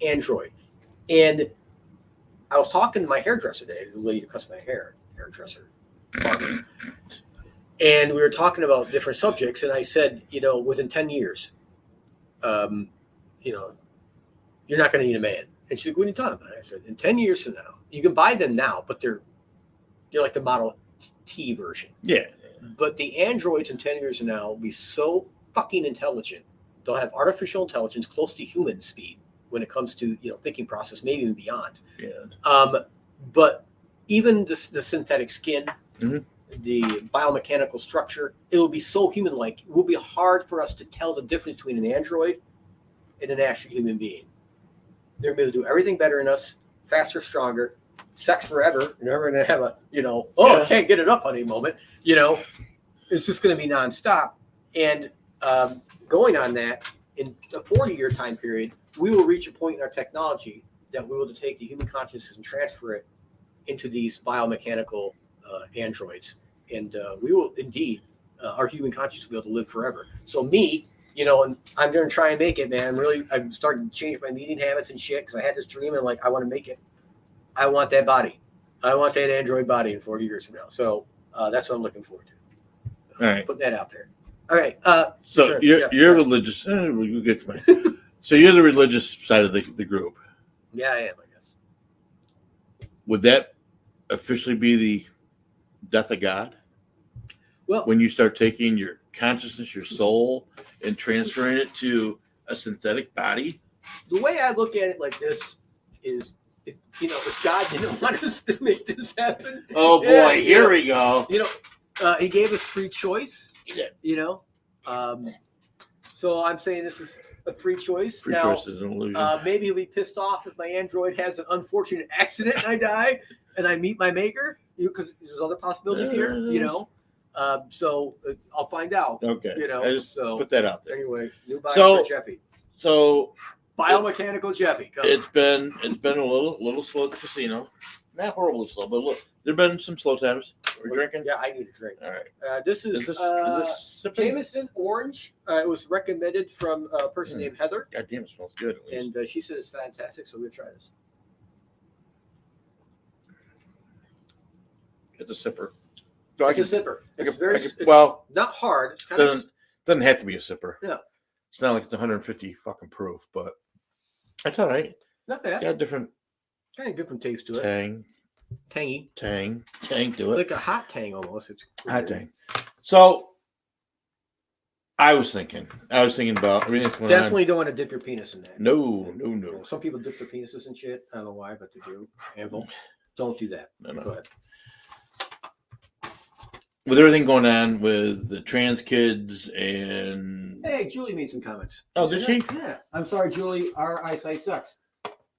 android. And I was talking to my hairdresser today, the lady who cuts my hair, hairdresser. And we were talking about different subjects, and I said, you know, within 10 years, you know, you're not going to need a man. And she's like, what are you talking about? I said, in 10 years from now, you can buy them now, but they're like the Model T version. Yeah. But the androids in 10 years from now will be so fucking intelligent. They'll have artificial intelligence close to human speed when it comes to, you know, thinking process, maybe even beyond. Yeah. But even the synthetic skin, the biomechanical structure, it will be so human-like. It will be hard for us to tell the difference between an android and an actual human being. They're going to do everything better than us, faster, stronger, sex forever. You're never going to have a, you know, I can't get it up on any moment. You know, it's just going to be nonstop. And going on that, in a 40-year time period, we will reach a point in our technology that we will take the human consciousness and transfer it into these biomechanical androids. And we will indeed, our human consciousness will be able to live forever. So me, you know, and I'm going to try and make it, man. I'm starting to change my eating habits and shit because I had this dream and like, I want to make it. I want that body. I want that android body in 40 years from now. So that's what I'm looking forward to. All right. Put that out there. All right. So you're religious. We'll get to my. So you're the religious side of the group. Yeah, I am, I guess. Would that officially be the death of God? Well, when you start taking your consciousness, your soul, and transferring it to a synthetic body. The way I look at it like this is, if God didn't want us to make this happen. Oh boy, here we go. He gave us free choice. He did. So I'm saying this is a free choice. Free choice is an illusion. Maybe he'll be pissed off if my android has an unfortunate accident and I die and I meet my maker, because there's other possibilities here. So I'll find out. Okay. I just put that out there. Anyway, new bio for Jeffy. So biomechanical Jeffy. It's been a little slow at the casino. Not horribly slow, but look, there've been some slow times. We're drinking. Yeah, I need a drink. All right. This is sipping? Jameson Orange. It was recommended from a person named Heather. God damn, it smells good. At least. And she said it's fantastic, so we'll try this. It's a sipper. It's a sipper. It's not hard. It's kind doesn't have to be a sipper. No. It's not like it's 150 fucking proof, but that's all right. Not bad. It's got different taste to it. Tang to it. Like a hot tang almost. It's hot tang. So I was thinking about everything that's going on. Definitely don't want to dip your penis in that. No. Some people dip their penises in shit. I don't know why, but they do. Anvil. Don't do that. No. Go ahead. With everything going on with the trans kids and hey, Julie made some comments. Oh, did she? Yeah. I'm sorry, Julie. Our eyesight sucks.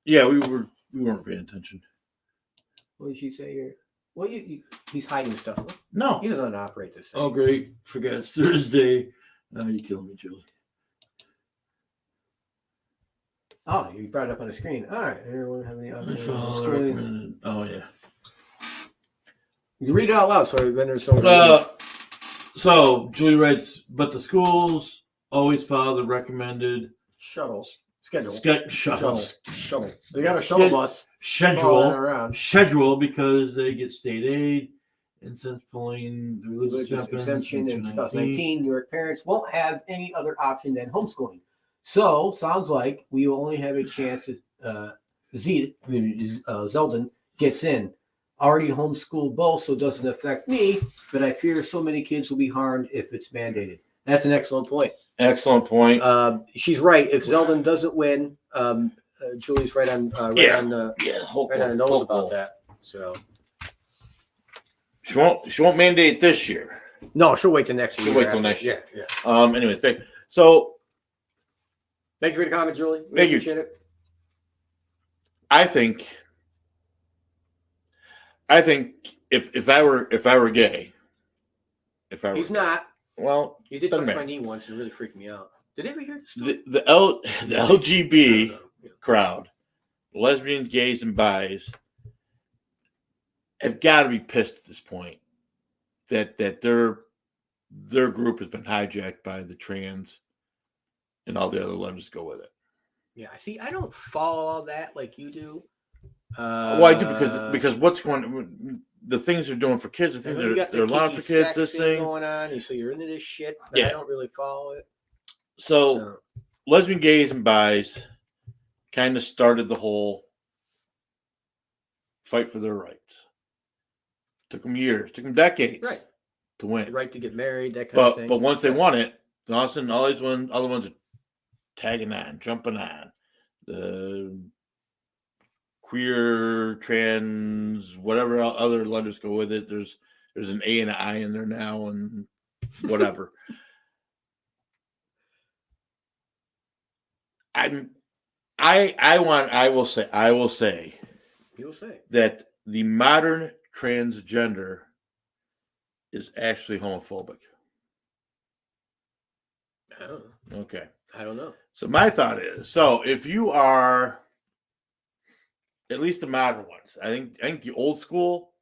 Yeah, we weren't paying attention. What did she say here? Well, he's hiding stuff. No, he doesn't know how to operate this thing. Oh, great! Forget it's Thursday. Oh, you're killing me, Julie. Oh, you brought it up on the screen. All right. Everyone have any? Oh yeah. You read it out loud, so vendors don't. So Julie writes, but the schools always follow the recommended schedule. Shuttle. They got a shuttle bus schedule because they get state aid, and since pulling the religious exemption in 2019, New York parents won't have any other option than homeschooling. So sounds like we will only have a chance if Zeldin gets in. Already homeschool both, so it doesn't affect me, but I fear so many kids will be harmed if it's mandated. That's an excellent point. She's right. If Zeldin doesn't win, Julie's right on the nose about that. So she won't mandate this year. No, she'll wait till next year. She'll wait till next year. Yeah. Anyway, so thank you for the comment, Julie. Thank you. Appreciate it. I think if I were gay, he's not. Well, you did touch my knee once and really freaked me out. Did they ever hear this? The LGB crowd, lesbians, gays, and bis, have got to be pissed at this point that their group has been hijacked by the trans and all the other levels go with it. Yeah, see, I don't follow all that like you do. Well, I do because what's going on, the things they're doing for kids, the things they're allowing for kids, this thing going on, so you're into this shit, but I don't really follow it. So, lesbian, gays, and bis kind of started the whole fight for their rights. Took them years, took them decades, to win. The right to get married, that kind of thing. But once they won it, all of a sudden, all these other ones are tagging on, jumping on. The queer, trans, whatever other letters go with it. There's an A and an I in there now, and whatever. I will say that the modern transgender is actually homophobic. Oh. Okay. I don't know. So my thought is, if you are at least the modern ones, I think the old school,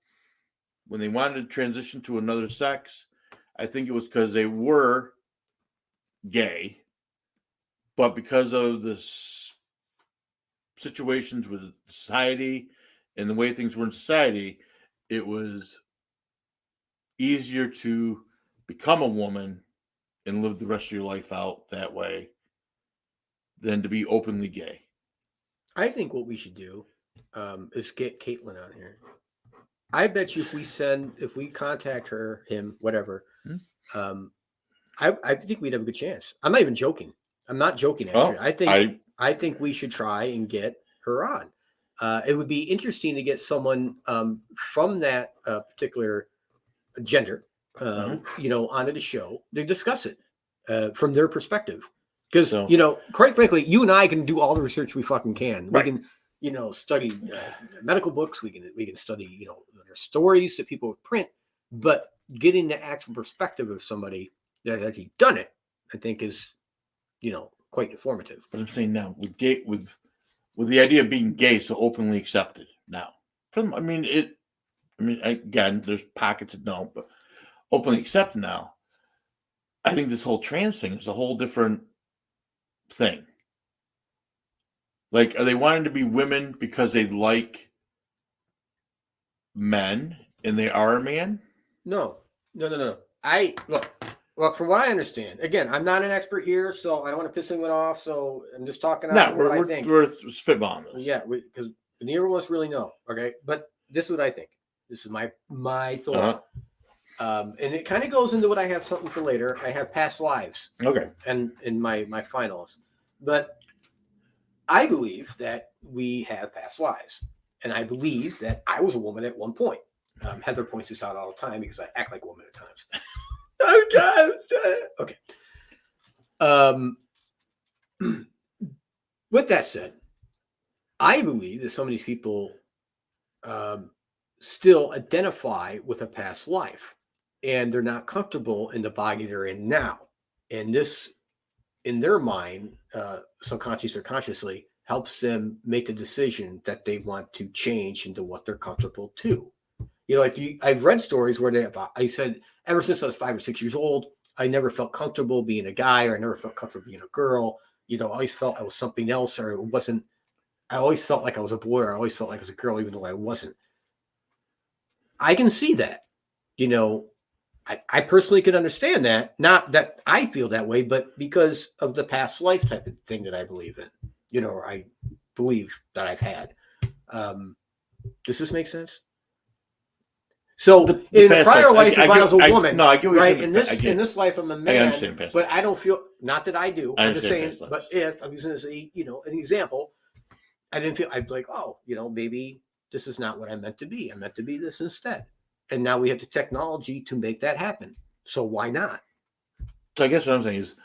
when they wanted to transition to another sex, I think it was because they were gay, but because of the situations with society and the way things were in society, it was easier to become a woman and live the rest of your life out that way than to be openly gay. I think what we should do is get Caitlin on here. I bet you if we contact him, whatever, I think we'd have a good chance. I'm not even joking. I'm not joking. Actually, I think we should try and get her on. It would be interesting to get someone from that particular gender, onto the show to discuss it from their perspective. Because quite frankly, you and I can do all the research we fucking can. Right. We can, study medical books. We can study, their stories that people print. But getting the actual perspective of somebody that has actually done it, I think is, quite informative. But I'm saying now with the idea of being gay so openly accepted now. Again, there's pockets that don't, but openly accepted now. I think this whole trans thing is a whole different thing. Like, are they wanting to be women because they like men and they are a man? No. Look, from what I understand, again, I'm not an expert here, so I don't want to piss anyone off. So I'm just talking about what I think. We're spitballing this. Yeah, because neither of us really know. Okay, but this is what I think. This is my thought. And it kind of goes into what I have something for later. I have past lives. Okay. And in my finals, but I believe that we have past lives, and I believe that I was a woman at one point. Heather points this out all the time because I act like a woman at times. Okay. With that said, I believe that some of these people still identify with a past life, and they're not comfortable in the body they're in now. And this, in their mind, subconsciously or consciously, helps them make the decision that they want to change into what they're comfortable to. I've read stories where I said, ever since I was 5 or 6 years old, I never felt comfortable being a guy, or I never felt comfortable being a girl. I always felt I was something else, or it wasn't. I always felt like I was a boy, or I always felt like I was a girl, even though I wasn't. I can see that. I personally can understand that. Not that I feel that way, but because of the past life type of thing that I believe in. Or I believe that I've had. Does this make sense? So in a prior life, if I was a woman, I get what right? you're saying. In this life, I'm a man. I understand past but I don't feel. Not that I do. I'm just saying. Past But if I'm using this, an example, I didn't feel. I'd be like, oh, maybe this is not what I meant to be. I meant to be this instead. And now we have the technology to make that happen. So why not? So I guess what I'm saying is,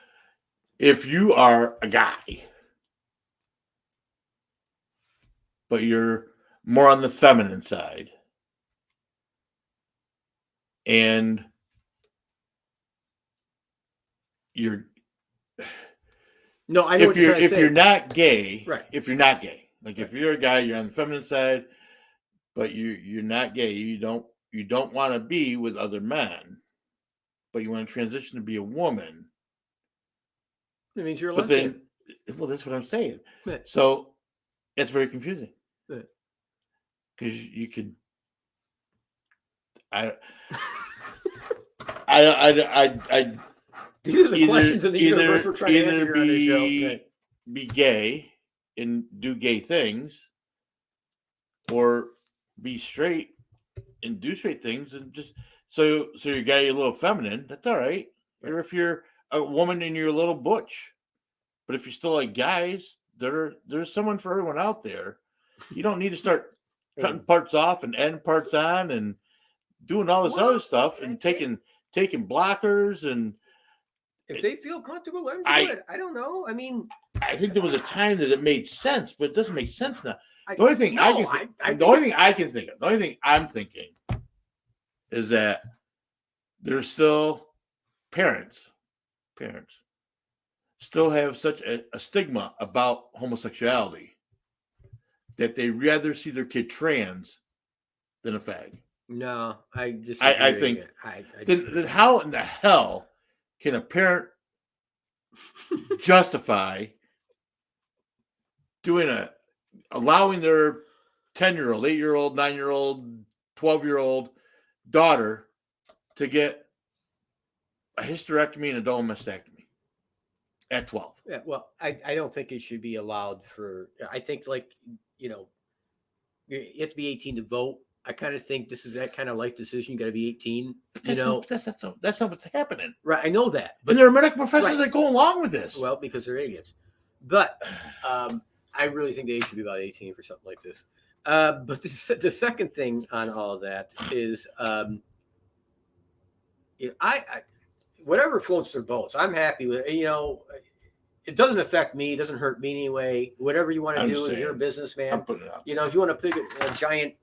if you are a guy, but you're more on the feminine side, and you're I know if you're not gay, right? If you're not gay, like if you're a guy, you're on the feminine side, but you're not gay. You don't want to be with other men, but you want to transition to be a woman. It means you're a lesbian. Well, that's what I'm saying. Right. So it's very confusing. Right. Because you could, I These are the questions in the universe we're trying to answer here on this show. Right. Be gay and do gay things, or be straight and do straight things, and just so you're gay, you're a little feminine. That's all right. Or if you're a woman and you're a little butch, but if you're still like guys, there's someone for everyone out there. You don't need to start cutting parts off and adding parts on and doing all this other stuff and taking blockers. And if they feel comfortable, let them do it. I don't know. I mean, I think there was a time that it made sense, but it doesn't make sense now. The only thing I'm thinking is that there's still parents still have such a stigma about homosexuality that they rather see their kid trans than a fag. No, I just I think then how in the hell can a parent justify allowing their 10-year-old, 8-year-old, 9-year-old, 12-year-old daughter to get a hysterectomy and a double mastectomy at 12? Yeah, well, I don't think it should be allowed for. I think you have to be 18 to vote. I kind of think this is that kind of life decision. You got to be 18. That's not what's happening. Right? I know that, But there are medical professors that go along with this. Well, because they're idiots. But I really think the age should be about 18 for something like this. But the second thing on all of that is, whatever floats their boats. I'm happy with it. It doesn't affect me. It doesn't hurt me anyway. Whatever you want to do, if you're a businessman, I'm putting it out. if you want to put a giant,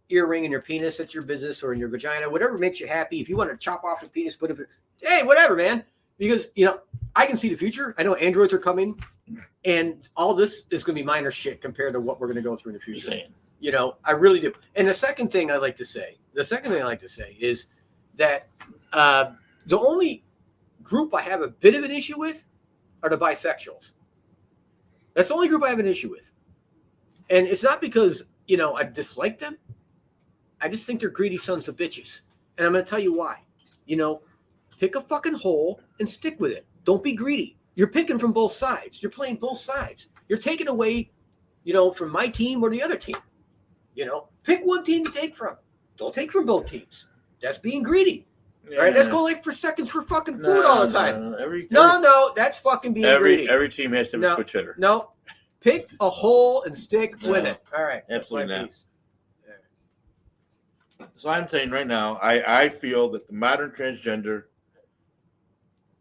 earring in your penis, that's your business, or in your vagina, whatever makes you happy. If you want to chop off the penis, hey, whatever, man. Because I can see the future. I know androids are coming, and all this is going to be minor shit compared to what we're going to go through in the future. I really do. And the second thing I like to say is that the only group I have a bit of an issue with are the bisexuals. That's the only group I have an issue with. And it's not because, I dislike them. I just think they're greedy sons of bitches. And I'm going to tell you why. Pick a fucking hole and stick with it. Don't be greedy. You're picking from both sides. You're playing both sides. You're taking away, from my team or the other team. Pick one team to take from. Don't take from both teams. That's being greedy. Yeah. All right, let's go for seconds for fucking food all the time. No, that's fucking being greedy. Every team has to have a switch hitter. No, pick a hole and stick with it. All right, absolutely not. So I'm saying right now, I feel that the modern transgender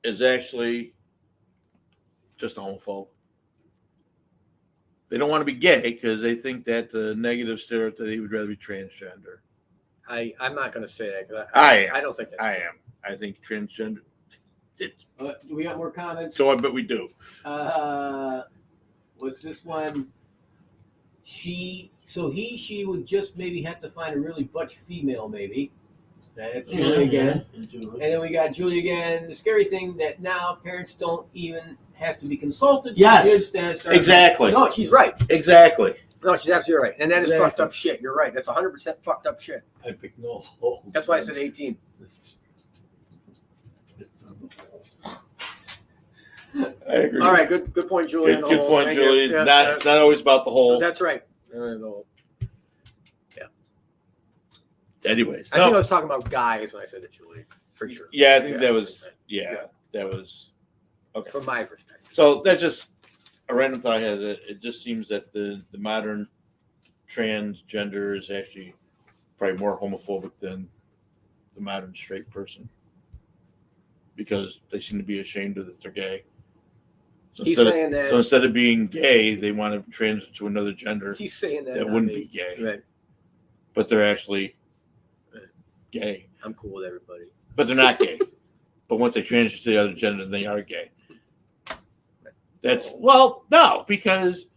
is actually just a homophobe. They don't want to be gay because they think that the negative stereotype, they would rather be transgender. I'm not going to say that because I don't think that's I am. I think transgender. Do we got more comments? So I bet we do. What's this one? She would just maybe have to find a really butch female, maybe. That's Julie again. And then we got Julie again. The scary thing that now parents don't even have to be consulted. Yes, exactly. No, she's right. Exactly. No, she's absolutely right. And that is fucked up shit. You're right. That's 100% fucked up shit. I picked no hole. That's why I said 18. I agree. All right, good point, Julie. Good point, Julie. It's not always about the hole. That's right. Yeah. Anyways, I think I was talking about guys when I said it, Julie. Pretty sure. Yeah, I think that was. Yeah, that was. Okay. From my perspective. So that's just a random thought I had. It just seems that the modern transgender is actually probably more homophobic than the modern straight person because they seem to be ashamed of that they're gay. So instead of being gay, they want to transit to another gender. He's saying that wouldn't be gay, right? But they're actually gay. I'm cool with everybody, but they're not gay. But once they transition to the other gender, they are gay. No, because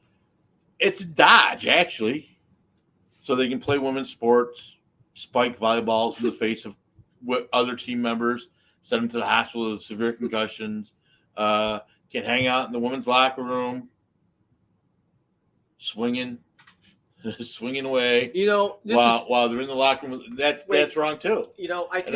it's a dodge actually, so they can play women's sports, spike volleyballs in the face of other team members, send them to the hospital with severe concussions. Can hang out in the women's locker room, swinging away. While they're in the locker room, that's wrong too. I think.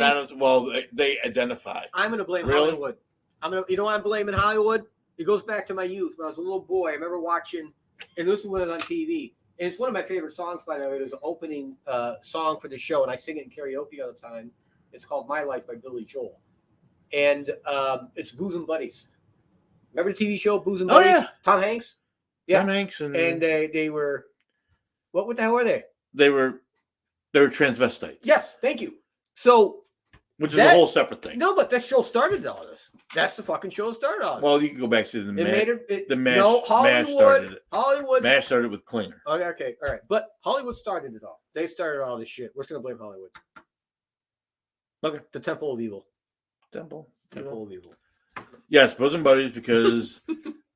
They identify. I'm going to blame Hollywood. I'm blaming Hollywood. It goes back to my youth when I was a little boy. I remember watching, and this is when it was on TV. And it's one of my favorite songs, by the way. It was an opening song for the show, and I sing it in karaoke all the time. It's called "My Life" by Billy Joel, and it's Bosom Buddies. Remember the TV show Bosom Buddies? Oh, yeah. Tom Hanks? Yeah. Tom Hanks. And they were, what the hell were they? They were transvestites. Yes, thank you. So. Which is a whole separate thing. No, but that show started all this. That's the fucking show that started all this. Well, you can go back to the MASH. Hollywood started it. Hollywood. MASH started with Klinger. Okay, all right. But Hollywood started it all. They started all this shit. We're just going to blame Hollywood. Okay. The Temple of Evil. Temple of Evil. Yes, bosom buddies, because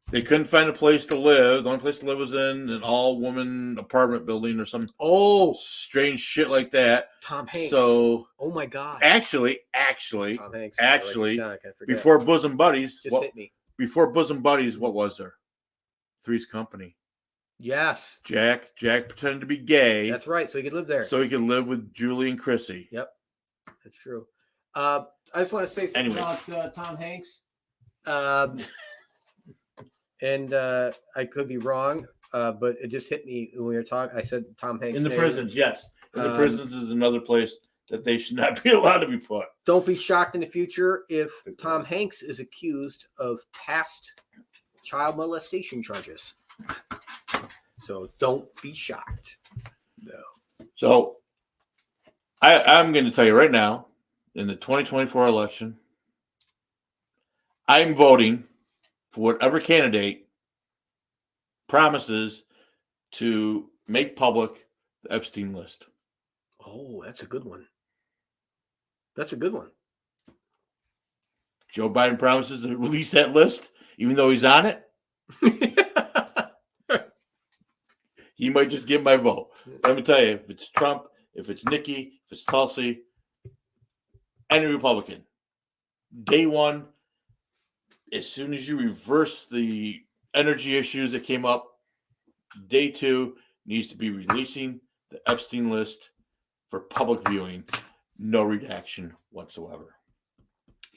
they couldn't find a place to live. The only place to live was in an all-woman apartment building or some strange shit like that. Tom Hanks. So, oh my God. Actually, Tom Hanks. before Bosom Buddies, hit me. Before Bosom Buddies, what was there? Three's Company. Yes. Jack pretended to be gay. That's right. So he could live there. So he could live with Julie and Chrissy. Yep. That's true. I just want to say something about Tom Hanks. And I could be wrong, but it just hit me when we were talking. I said Tom Hanks. In the prisons, yes. The prisons is another place that they should not be allowed to be put. Don't be shocked in the future if Tom Hanks is accused of past child molestation charges. So don't be shocked. No. So I'm going to tell you right now, in the 2024 election, I'm voting for whatever candidate promises to make public the Epstein list. Oh, that's a good one. That's a good one. Joe Biden promises to release that list, even though he's on it. He might just get my vote. Let me tell you, if it's Trump, if it's Nikki, if it's Tulsi, any Republican, day one, as soon as you reverse the energy issues that came up, day two needs to be releasing the Epstein list for public viewing. No redaction whatsoever.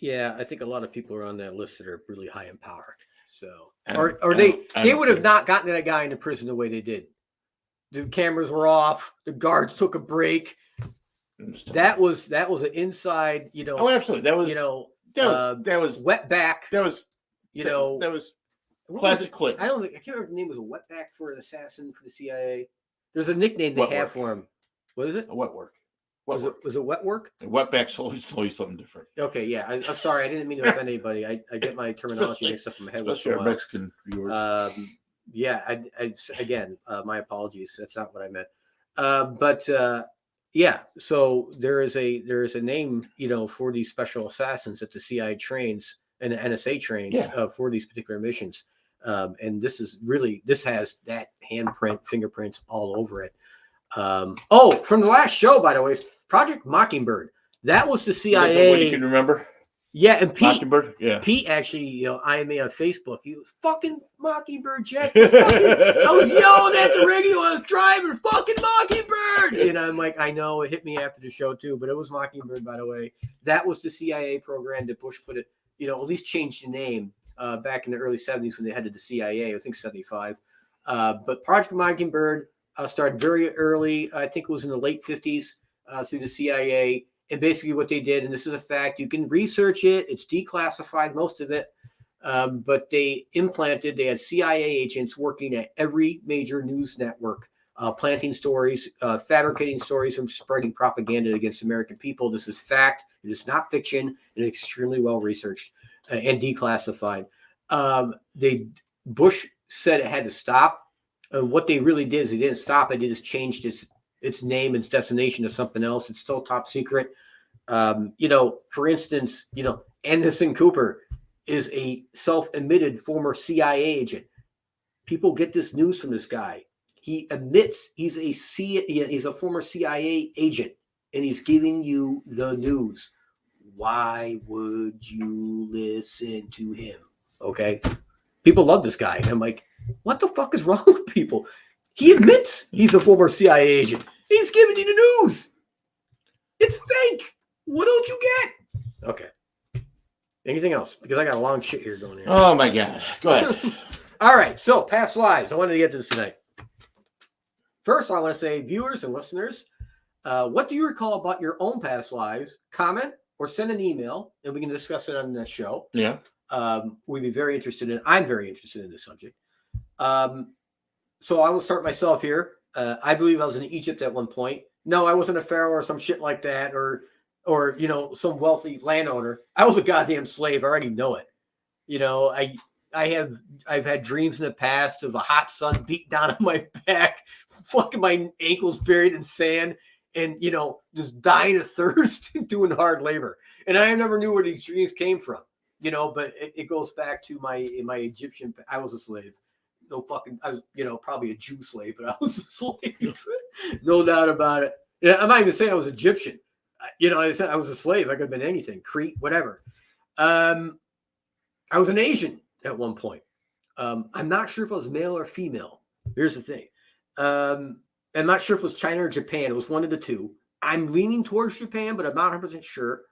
Yeah, I think a lot of people are on that list that are really high in power. So, or they would have not gotten that guy into prison the way they did. The cameras were off. The guards took a break. That was an inside, Oh, absolutely. That was, that was wetback. That was, that was classic clip. I can't remember the name. Was a wetback for an assassin for the CIA. There's a nickname they have for him. What is it? A wet work. Was it wet work? Wetback's always something different. Okay, yeah. I'm sorry. I didn't mean to offend anybody. I get my terminology mixed up in my head. Especially our Mexican viewers. Yeah. Again, my apologies. That's not what I meant. But yeah. So there is a name, for these special assassins that the CIA trains and the NSA trains for these particular missions. And this has that handprint, fingerprints all over it. From the last show, by the way, Project Mockingbird. That was the CIA. What you can remember? Yeah, and Pete. Mockingbird. Yeah. Pete actually, IM'd me on Facebook. He was fucking Mockingbird, Jack. I was yelling at the radio. I was driving, fucking Mockingbird. And I'm like, I know. It hit me after the show too, but it was Mockingbird, by the way. That was the CIA program that Bush put it. At least changed the name back in the early 70s when they headed the CIA. I think 75. But Project Mockingbird started very early. I think it was in the late 50s through the CIA. And basically what they did, and this is a fact, you can research it. It's declassified, most of it. But they had CIA agents working at every major news network, planting stories, fabricating stories, and spreading propaganda against American people. This is fact. It is not fiction. It is extremely well researched and declassified. Bush said it had to stop. What they really did is they didn't stop it. They just changed its name and its destination to something else. It's still top secret. For instance, Anderson Cooper is a self-admitted former CIA agent. People get this news from this guy. He admits he's a former CIA agent, and he's giving you the news. Why would you listen to him? Okay. People love this guy. And I'm like, what the fuck is wrong with people? He admits he's a former CIA agent. He's giving you the news. It's fake. What don't you get? Okay. Anything else? Because I got a long shit here going here. Oh my God. Go ahead. All right. So past lives. I wanted to get to this tonight. First, I want to say, viewers and listeners, what do you recall about your own past lives? Comment or send an email, and we can discuss it on the show. Yeah. We'd be very interested in. I'm very interested in this subject. So I will start myself here. I believe I was in Egypt at one point. No, I wasn't a pharaoh or some shit like that, or some wealthy landowner. I was a goddamn slave. I already know it. I've had dreams in the past of a hot sun beat down on my back, fucking my ankles buried in sand, and just dying of thirst and doing hard labor. And I never knew where these dreams came from. But it goes back to my Egyptian. I was a slave. No fucking. I was, probably a Jew slave, but I was a slave. No doubt about it. Yeah, I'm not even saying I was Egyptian. I said I was a slave. I could have been anything, Crete, whatever. I was an Asian at one point. I'm not sure if I was male or female. Here's the thing. I'm not sure if it was China or Japan. It was one of the two. I'm leaning towards Japan, but I'm not 100% sure.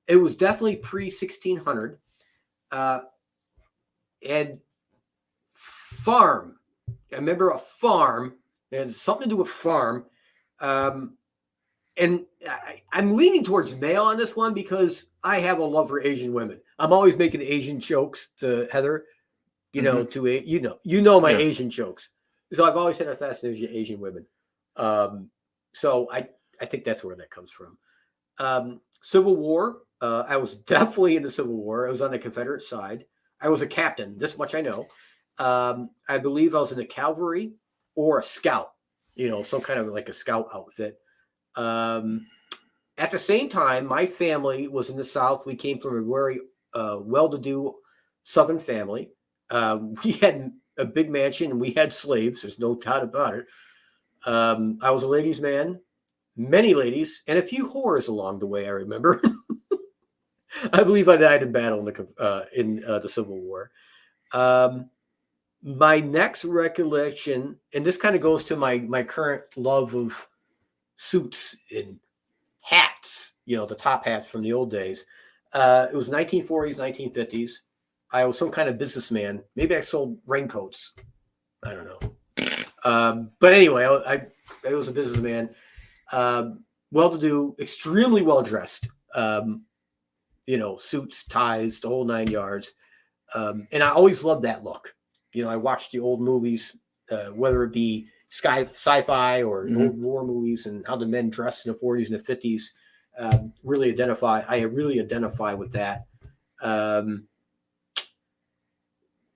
It was definitely pre-1600. And farm. I remember a farm. It had something to do with farm. and I'm leaning towards male on this one because I have a love for Asian women. I'm always making Asian jokes to Heather, you know my Asian jokes. So I've always had a fascination with Asian women. So I think that's where that comes from. Civil War. I was definitely in the Civil War. I was on the Confederate side. I was a captain. This much I know. I believe I was in the cavalry or a scout. Some kind of like a scout outfit. At the same time, my family was in the South. We came from a very well-to-do Southern family. We had a big mansion and we had slaves. There's no doubt about it. I was a ladies' man, many ladies, and a few whores along the way. I remember. I believe I died in battle in the Civil War. My next recollection, and this kind of goes to my current love of suits and hats, the top hats from the old days. It was 1940s, 1950s. I was some kind of businessman. Maybe I sold raincoats. I don't know. But anyway, I was a businessman. Well-to-do, extremely well-dressed. Suits, ties, the whole 9 yards. And I always loved that look. I watched the old movies, whether it be sci-fi or old war movies, and how the men dressed in the 40s and the 50s. I really identify with that.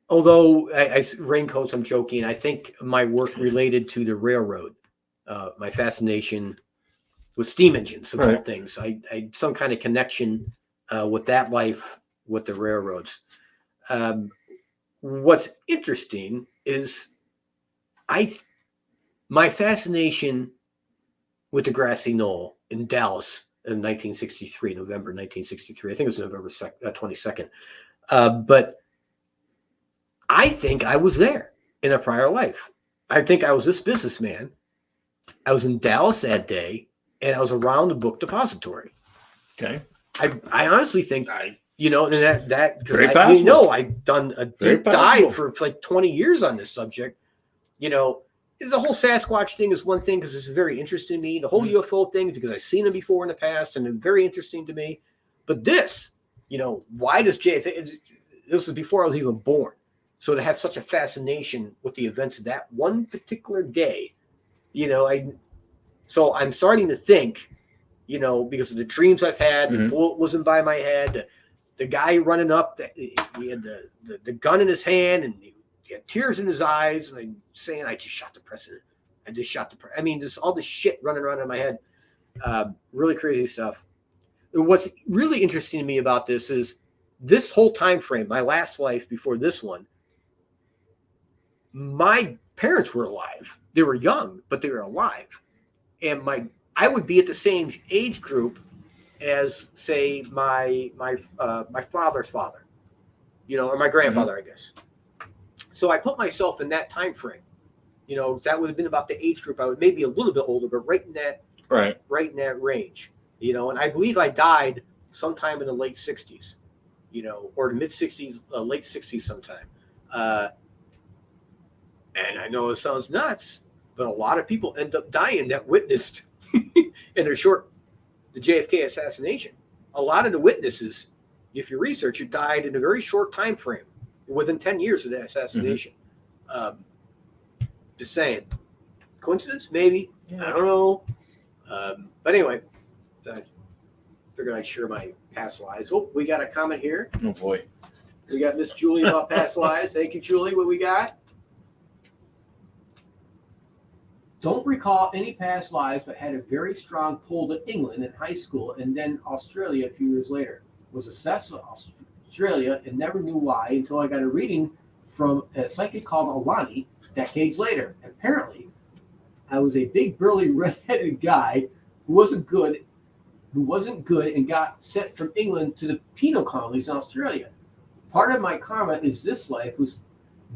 Although raincoats, I'm joking. I think my work related to the railroad, my fascination with steam engines, of all things. I some kind of connection with that life, with the railroads. What's interesting is my fascination with the grassy knoll in Dallas in 1963, November 1963. I think it was November 22nd. But I think I was there in a prior life. I think I was this businessman. I was in Dallas that day, and I was around the book depository. Okay. I honestly think that because I've done a deep dive for like 20 years on this subject. The whole Sasquatch thing is one thing because it's very interesting to me. The whole UFO thing because I've seen them before in the past and they're very interesting to me. But this, why does JFK? This was before I was even born. So to have such a fascination with the events of that one particular day, so I'm starting to think, because of the dreams I've had, the bullet wasn't by my head, the guy running up, he had the gun in his hand and he had tears in his eyes, and I'm saying, I just shot the president. I mean, just all this shit running around in my head. Really crazy stuff. And what's really interesting to me about this is this whole time frame, my last life before this one, my parents were alive. They were young, but they were alive. And I would be at the same age group as, say, my father's father, or my grandfather, I guess. So I put myself in that time frame. That would have been about the age group. I was maybe a little bit older, but right in that range. And I believe I died sometime in the late 60s, or mid 60s, late 60s sometime. And I know it sounds nuts, but a lot of people end up dying that witnessed in the JFK assassination. A lot of the witnesses, if you research it, died in a very short time frame, within 10 years of the assassination. Just saying. Coincidence? Maybe. Yeah. I don't know. But anyway, I figured I'd share my past lives. Oh, we got a comment here. Oh, boy. We got Miss Julie about past lives. Thank you, Julie. What we got? Don't recall any past lives, but had a very strong pull to England in high school and then Australia a few years later. Was obsessed with Australia and never knew why until I got a reading from a psychic called Alani decades later. Apparently, I was a big, burly, red-headed guy who wasn't good and got sent from England to the penal colonies in Australia. Part of my karma is this life was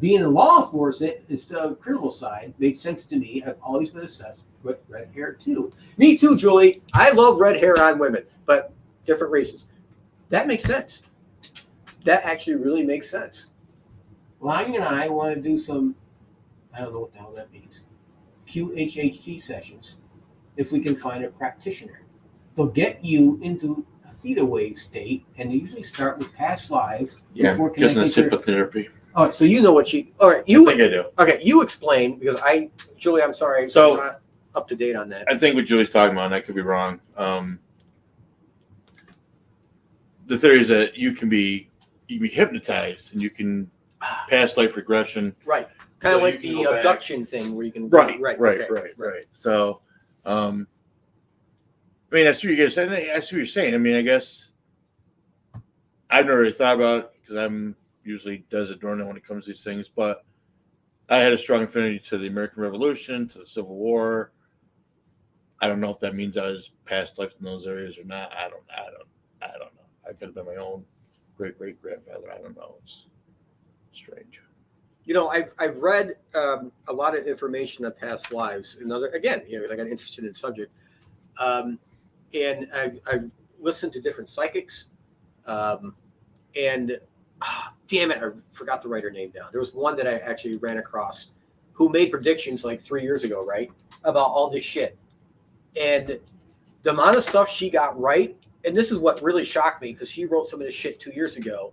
being in law enforcement instead of criminal side made sense to me. I've always been obsessed with red hair too. Me too, Julie. I love red hair on women, but different reasons. That makes sense. That actually really makes sense. Lang and I want to do some, I don't know what the hell that means, QHHT sessions. if we can find a practitioner. They'll get you into a theta wave state, and they usually start with past lives. Yeah, just in hypnotherapy. All right, so you know what she. All right, I think I do. Okay, you explain because Julie, I'm sorry, so I'm not up to date on that. I think what Julie's talking about, and I could be wrong. The theory is that you can be hypnotized, and you can past life regression. Right. Kind of like the abduction thing where you can. Right. So, I mean, that's what you're saying. That's what you're saying. I mean, I guess I've never really thought about it because I'm usually desert doorman when it comes to these things, but I had a strong affinity to the American Revolution, to the Civil War. I don't know if that means I was past life in those areas or not. I don't know. I could have been my own great grandfather. I don't know. It's strange. You know, I've read a lot of information on past lives. Again, you know, I got interested in the subject, and I've listened to different psychics, and damn it, I forgot to write her name down. There was one that I actually ran across who made predictions like 3 years ago, right, about all this shit, and the amount of stuff she got right. And this is what really shocked me because she wrote some of this shit 2 years ago.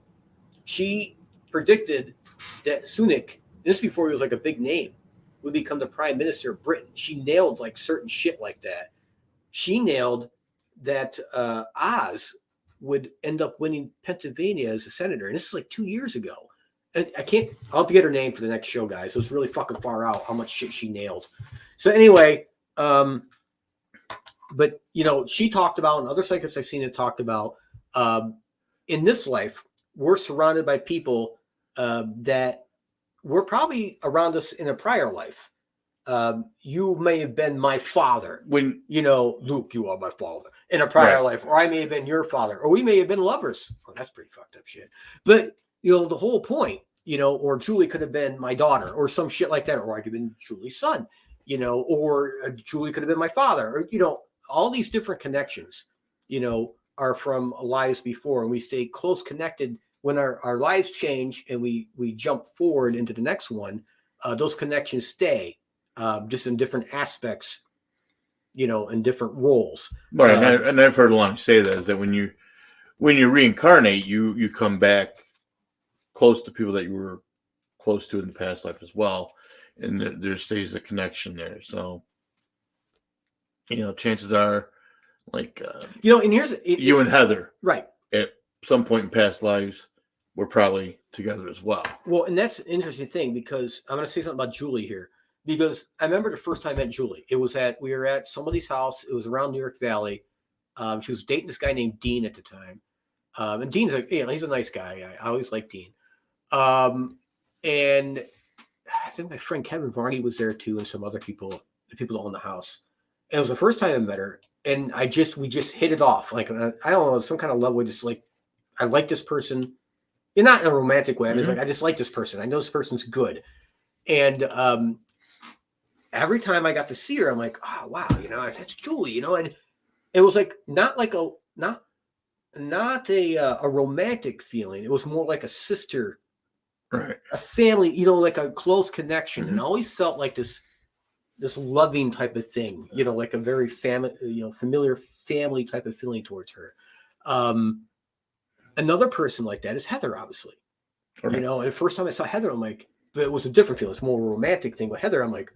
She predicted that Sunak, this before he was like a big name, would become the prime minister of Britain. She nailed like certain shit like that. She nailed that Oz would end up winning Pennsylvania as a senator. And this is like 2 years ago. And I'll have to get her name for the next show, guys. So it's really fucking far out how much shit she nailed. So anyway, but, you know, she talked about, and other psychics I've seen it talked about, in this life, we're surrounded by people that were probably around us in a prior life. You may have been my father. When, you know, Luke, you are my father in a prior life. Or I may have been your father. Or we may have been lovers. Oh, that's pretty fucked up shit. But, you know, the whole point, you know, or Julie could have been my daughter or some shit like that. Or I could have been Julie's son, you know, or Julie could have been my father. Or, you know, all these different connections, you know, are from lives before, and we stay close connected when our lives change and we jump forward into the next one. Those connections stay just in different aspects, you know, in different roles. Right, and I've heard Alani say that when you reincarnate, you come back close to people that you were close to in the past life as well, and there stays a connection there. So, you know, chances are, like, you know, and here's you and Heather, right, at some point in past lives, were probably together as well. Well, and that's an interesting thing because I'm going to say something about Julie here, because I remember the first time I met Julie. We were at somebody's house. It was around New York Valley. She was dating this guy named Dean at the time, and Dean's like, you know, he's a nice guy. I always liked Dean, and I think my friend Kevin Varney was there too, and some other people, the people that own the house. And it was the first time I met her, and we just hit it off. Like, I don't know, some kind of love. We just like, I like this person. You're not in a romantic way. I mean, like, I just like this person. I know this person's good. And every time I got to see her, I'm like, oh, wow, you know, that's Julie, you know. And it was like not a romantic feeling. It was more like a sister, right, a family, you know, like a close connection. And I always felt like this loving type of thing, you know, like a very familiar family type of feeling towards her. Another person like that is Heather, obviously. Okay. You know, and the first time I saw Heather, I'm like, but it was a different feeling. It's more a romantic thing. But Heather, I'm like,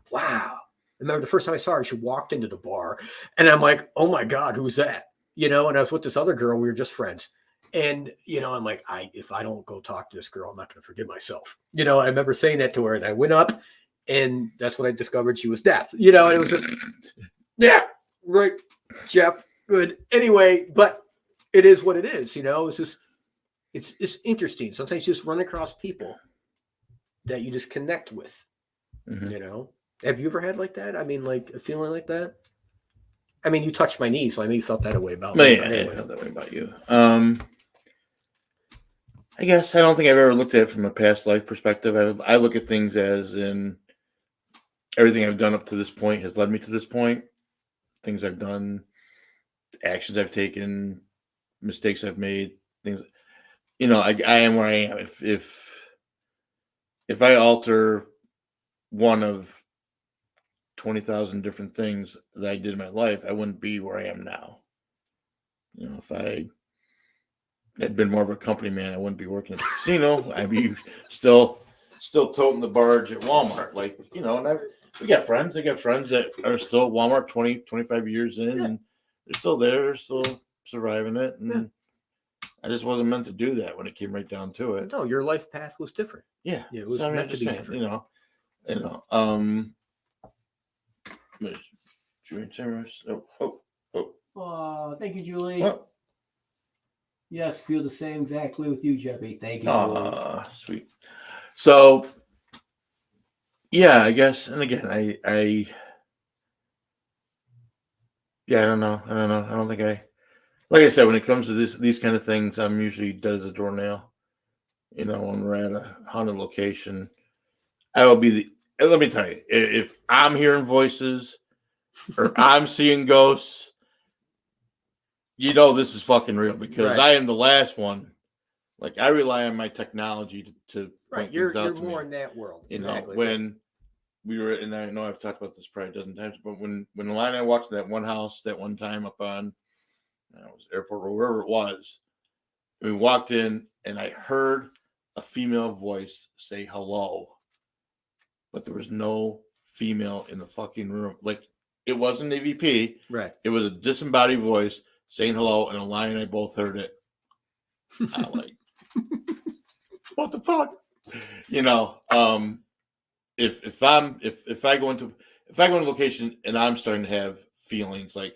wow. I remember the first time I saw her, she walked into the bar, and I'm like, oh my God, who's that? You know, and I was with this other girl. We were just friends. And, you know, I'm like, if I don't go talk to this girl, I'm not going to forgive myself. You know, I remember saying that to her, and I went up, and that's when I discovered she was deaf. You know, and it was just, yeah, right, Jeff, good. Anyway, but it is what it is, you know. It's just, it's interesting. Sometimes you just run across people that you just connect with, you know. Have you ever had like that? I mean, like a feeling like that? I mean, you touched my knee, so I mean, you felt that way about me. Yeah, anyway. I felt that way about you. I guess I don't think I've ever looked at it from a past life perspective. I look at things as in everything I've done up to this point has led me to this point. Things I've done, actions I've taken, mistakes I've made, things, you know, I am where I am. If I alter one of 20,000 different things that I did in my life, I wouldn't be where I am now. You know, if I had been more of a company man, I wouldn't be working at the casino. I'd be still toting the barge at Walmart. Like, you know, and we got friends. I got friends that are still at Walmart 20, 25 years in, and they're still there, they're still surviving it. And I just wasn't meant to do that when it came right down to it. No, your life path was different. Yeah, it was so, meant to be different. You know. Thank you, Julie. Oh. Yes, feel the same exact way with you, Jeffy. Thank you, Julie. Sweet. So, yeah, I guess, and again, I don't know. I don't think like I said, when it comes to these kind of things, I'm usually dead as a doornail. You know, when we're at a haunted location, I will be let me tell you, if I'm hearing voices or I'm seeing ghosts, you know this is fucking real, because I am the last one. Like, I rely on my technology to point things out to me. You're more in that world. You know, when we were, and I know I've talked about this probably a dozen times, but when Alana and I walked to that one house that one time up on it was Airport Road, wherever it was, we walked in and I heard a female voice say hello, but there was no female in the fucking room. Like, it wasn't AVP. Right. It was a disembodied voice saying hello, and Alana and I both heard it. I'm like, what the fuck? You know, if I go into a location and I'm starting to have feelings like,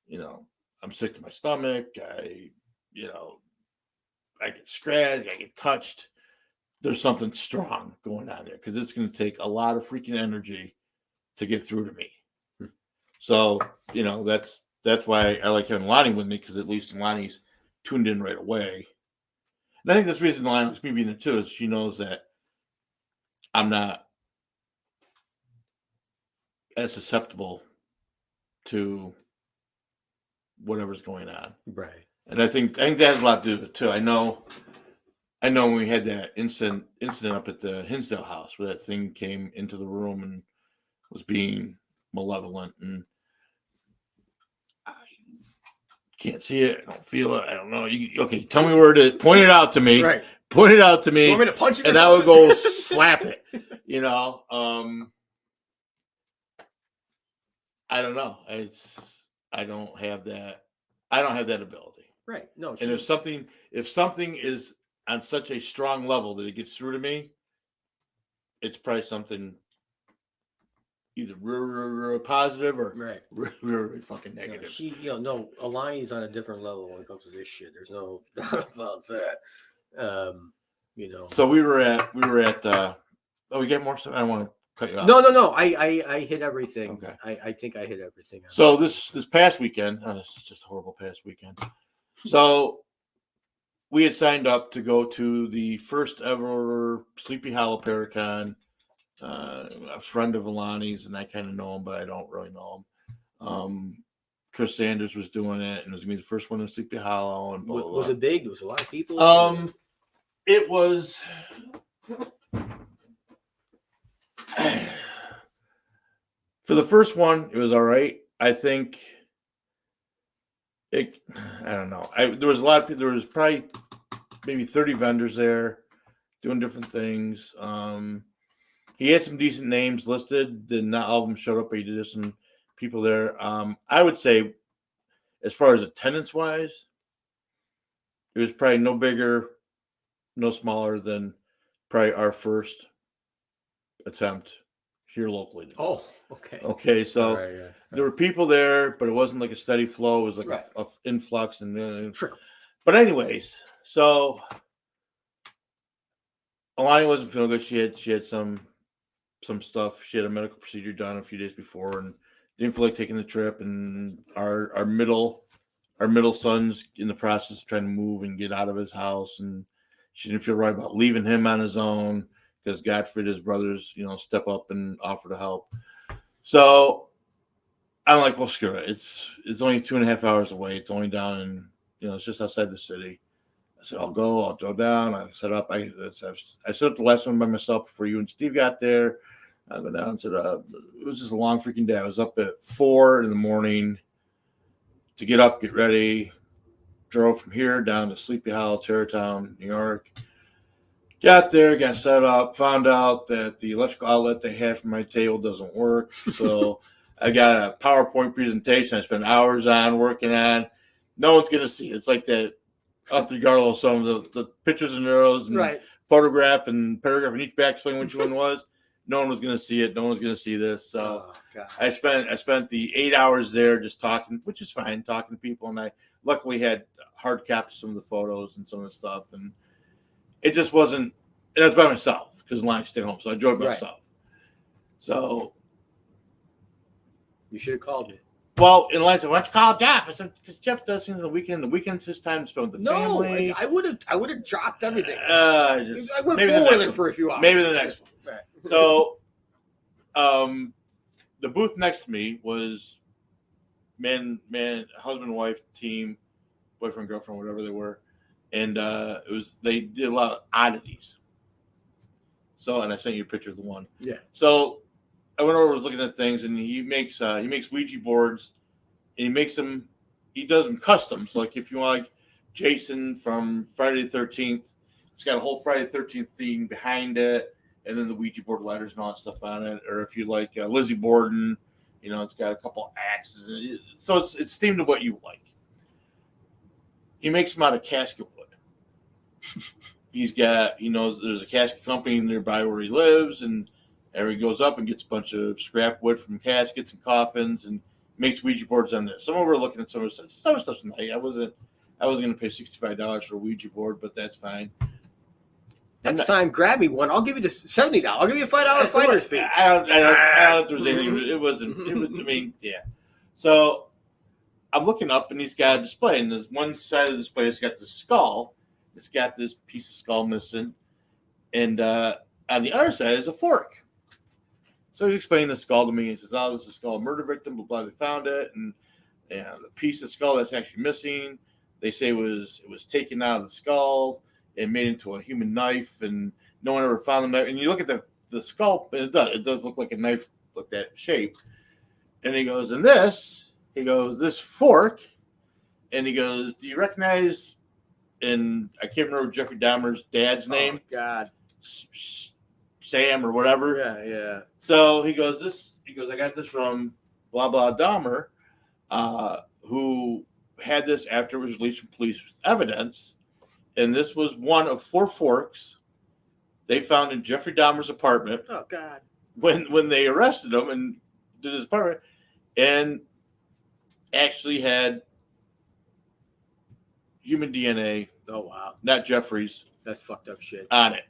you know, I'm sick to my stomach, I get scratched, I get touched, there's something strong going on there, because it's going to take a lot of freaking energy to get through to me. So, you know, that's why I like having Lonnie with me, because at least Lonnie's tuned in right away. And I think that's the reason Lonnie likes me being there too, is she knows that I'm not as susceptible to whatever's going on. Right. And I think that has a lot to do with it too. I know when we had that incident up at the Hinsdale house, where that thing came into the room and was being malevolent, and I can't see it, I don't feel it, I don't know. Okay, tell me where it is. Point it out to me. Right. Point it out to me. You want me to punch it? And I would go slap it. You know, I don't know. I don't have that ability. Right. No. And if something is on such a strong level that it gets through to me, it's probably something either real positive or really fucking negative. No, Alani's on a different level when it comes to this shit. There's no doubt about that. You know. So we were at. We get more stuff. I don't want to cut you off. No. I hit everything. Okay. I think I hit everything. So this past weekend, this is just a horrible past weekend. So we had signed up to go to the first ever Sleepy Hollow Paracon. A friend of Alani's, and I kind of know him, but I don't really know him. Chris Sanders was doing it, and it was gonna be the first one in Sleepy Hollow. And blah, blah, blah. Was it big? There was a lot of people. It was. For the first one, it was all right. I think I don't know. There was a lot of people. There was probably maybe 30 vendors there doing different things. He had some decent names listed. Not all of them showed up, but he did have some people there. I would say, as far as attendance wise, it was probably no bigger, no smaller than probably our first attempt here locally. Oh, okay. Okay, so there were people there, but it wasn't like a steady flow. It was like a influx. True. But anyways, so Alani wasn't feeling good. She had some stuff. She had a medical procedure done a few days before and didn't feel like taking the trip. And our middle son's in the process of trying to move and get out of his house, and she didn't feel right about leaving him on his own, because God forbid his brothers, step up and offer to help. So I'm like, well, screw it. It's only 2.5 hours away. It's only down in, it's just outside the city. I said, I'll go down. I set up. I set up the last one by myself before you and Steve got there. I go down to it was just a long freaking day. I was up at 4 a.m. to get up, get ready. Drove from here down to Sleepy Hollow, Tarrytown, New York. Got there, got set up, found out that the electrical outlet they had for my table doesn't work. So I got a PowerPoint presentation I spent hours on working on. No one's going to see it. It's like that Arthur Garlow song, the pictures and arrows and photograph and paragraph in each back explaining which one was. No one was going to see it. No one was going to see this. So I spent the 8 hours there just talking, which is fine, talking to people. And I luckily had hard copies of some of the photos and some of the stuff. And it just wasn't, and I was by myself because Lonnie stayed home. So I drove by myself. So you should have called me. Well, and Lonnie said, "Why don't you call Jeff?" I said, "Because Jeff does things on the weekend. The weekend's his time to spend with the family." No, I would have dropped everything. I went forward for a few hours. Maybe the next one. Right. So, the booth next to me was husband, wife, team, boyfriend, girlfriend, whatever they were, and they did a lot of oddities. So, and I sent you a picture of the one. Yeah. So I went over, was looking at things, and he makes Ouija boards, and he does them custom. So like if you want like Jason from Friday the 13th, it's got a whole Friday the 13th theme behind it, and then the Ouija board letters and all that stuff on it. Or if you like Lizzie Borden, it's got a couple axes. So it's themed to what you like. He makes them out of casket wood. He knows there's a casket company nearby where he lives, and he goes up and gets a bunch of scrap wood from caskets and coffins and makes Ouija boards on this. Some of we're looking at some of the stuff. Some of the stuff's nice. I wasn't going to pay $65 for a Ouija board, but that's fine. Next time, grab me one. I'll give you the $70. I'll give you a $5 fighter's fee. I don't know if there was anything. It wasn't. It was. I mean, yeah. So I'm looking up, and he's got a display, and there's one side of the display has got the skull. It's got this piece of skull missing, and on the other side is a fork. So he's explaining the skull to me. He says, "Oh, this is a skull murder victim. Blah blah. They found it, and the piece of skull that's actually missing, they say it was taken out of the skull and made into a human knife, and no one ever found the knife." And you look at the skull, and it does look like a knife, like that shape. And he goes, "And this," he goes, "this fork," and he goes, "Do you recognize?" And I can't remember Jeffrey Dahmer's dad's name. Oh, God. Sam or whatever. Yeah. So he goes, "I got this from blah blah Dahmer, who had this after it was released from police evidence, and this was one of 4 forks they found in Jeffrey Dahmer's apartment." Oh God! When they arrested him and did his apartment, and actually had human DNA. Oh wow! Not Jeffrey's. That's fucked up shit on it.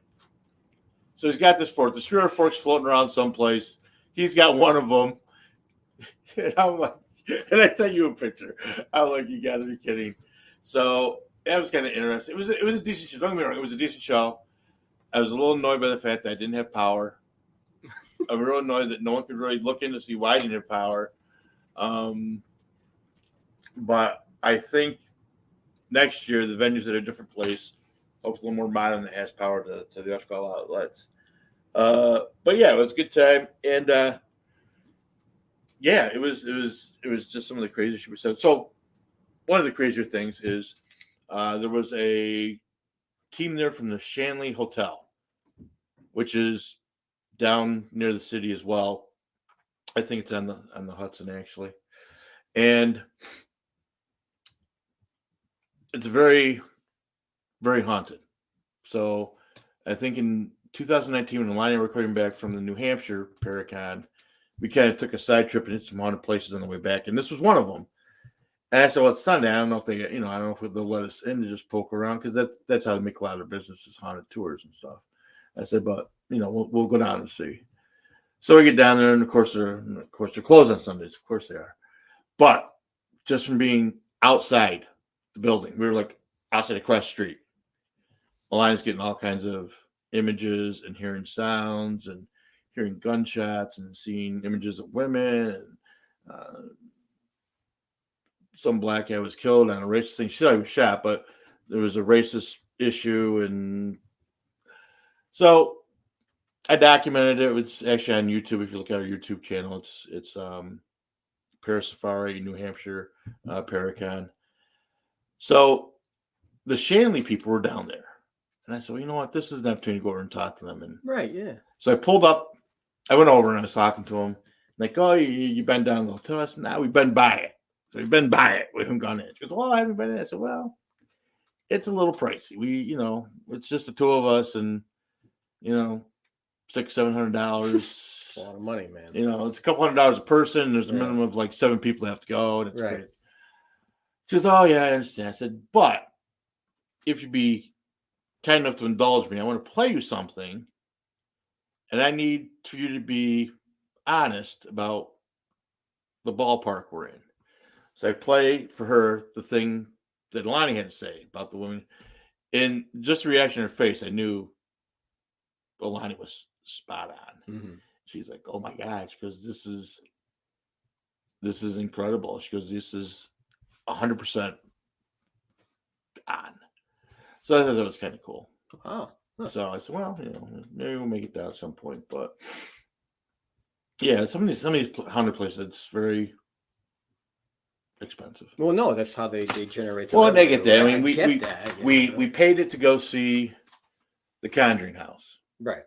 So he's got this fork. The 3 other forks floating around someplace. He's got one of them. And I'm like, and I sent you a picture. I'm like, you got to be kidding. So that was kind of interesting. It was a decent show. Don't get me wrong. It was a decent show. I was a little annoyed by the fact that I didn't have power. I'm real annoyed that no one could really look in to see why I didn't have power. But I think next year the venue's at a different place. Hopefully a little more modern that has power to the electrical outlets. But yeah, it was a good time. And yeah, it was just some of the crazy shit we said. So one of the crazier things is there was a team there from the Shanley Hotel, which is down near the city as well. I think it's on the Hudson actually. And it's very, very haunted. So I think in 2019, when Lonnie and I were coming back from the New Hampshire Paracon, we kind of took a side trip and hit some haunted places on the way back. And this was one of them. And I said, well, it's Sunday. I don't know if they, I don't know if they'll let us in to just poke around, because that's how they make a lot of their business, is haunted tours and stuff. I said, but we'll go down and see. So we get down there, and of course they're closed on Sundays. Of course they are. But just from being outside the building, we were like outside across the street. Alana's getting all kinds of images and hearing sounds and hearing gunshots and seeing images of women. And some black guy was killed on a racist thing. She thought he was shot, but there was a racist issue. And so I documented it. It's actually on YouTube. If you look at our YouTube channel, it's Parasafari, New Hampshire, Paracon. So the Shanley people were down there. And I said, well, you know what? This is an opportunity to go over and talk to them. And Right, yeah. so I pulled up. I went over and I was talking to them. Like, oh, you've been down the hotel? I said, no, we've been by it. So we've been by it. We haven't gone in. She goes, well, I haven't been in. I said, well, it's a little pricey. It's just the two of us and, $600-$700. It's a lot of money, man. It's a couple $100 a person. There's a minimum of like 7 people that have to go. And it's great. She goes, oh, yeah, I understand. I said, but if you'd be kind enough to indulge me, I want to play you something. And I need for you to be honest about the ballpark we're in. So I play for her the thing that Lonnie had to say about the woman. And just the reaction in her face, I knew Lonnie was spot on. Mm-hmm. She's like, oh my God. She goes, this is incredible. She goes, this is 100% on. So I thought that was kind of cool. Oh. Huh. So I said, well, maybe we'll make it down at some point. But yeah, some of these haunted places, it's very expensive. Well, no, that's how they generate. Well, they get that. I mean, we paid it to go see the Conjuring House. Right.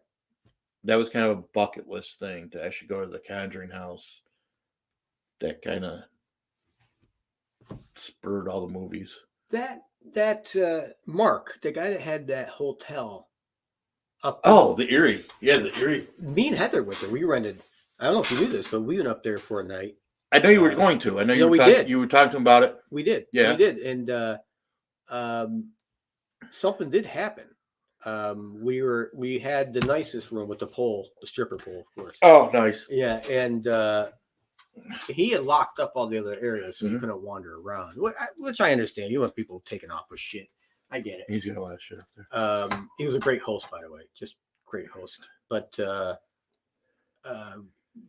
That was kind of a bucket list thing to actually go to the Conjuring House. That kind of spurred all the movies. That Mark, the guy that had that hotel up. Oh, the Erie. Yeah, the Erie. Me and Heather went there. We rented. I don't know if you knew this, but we went up there for a night. I know you were going to. I know you were talking about it. We did. Yeah, we did. And something did happen. We had the nicest room with the pole, the stripper pole, of course. Oh, nice. Yeah, and he had locked up all the other areas, so you couldn't wander around. Which I understand. You want people taking off with shit. I get it. He's got a lot of shit up there. He was a great host, by the way, just great host. But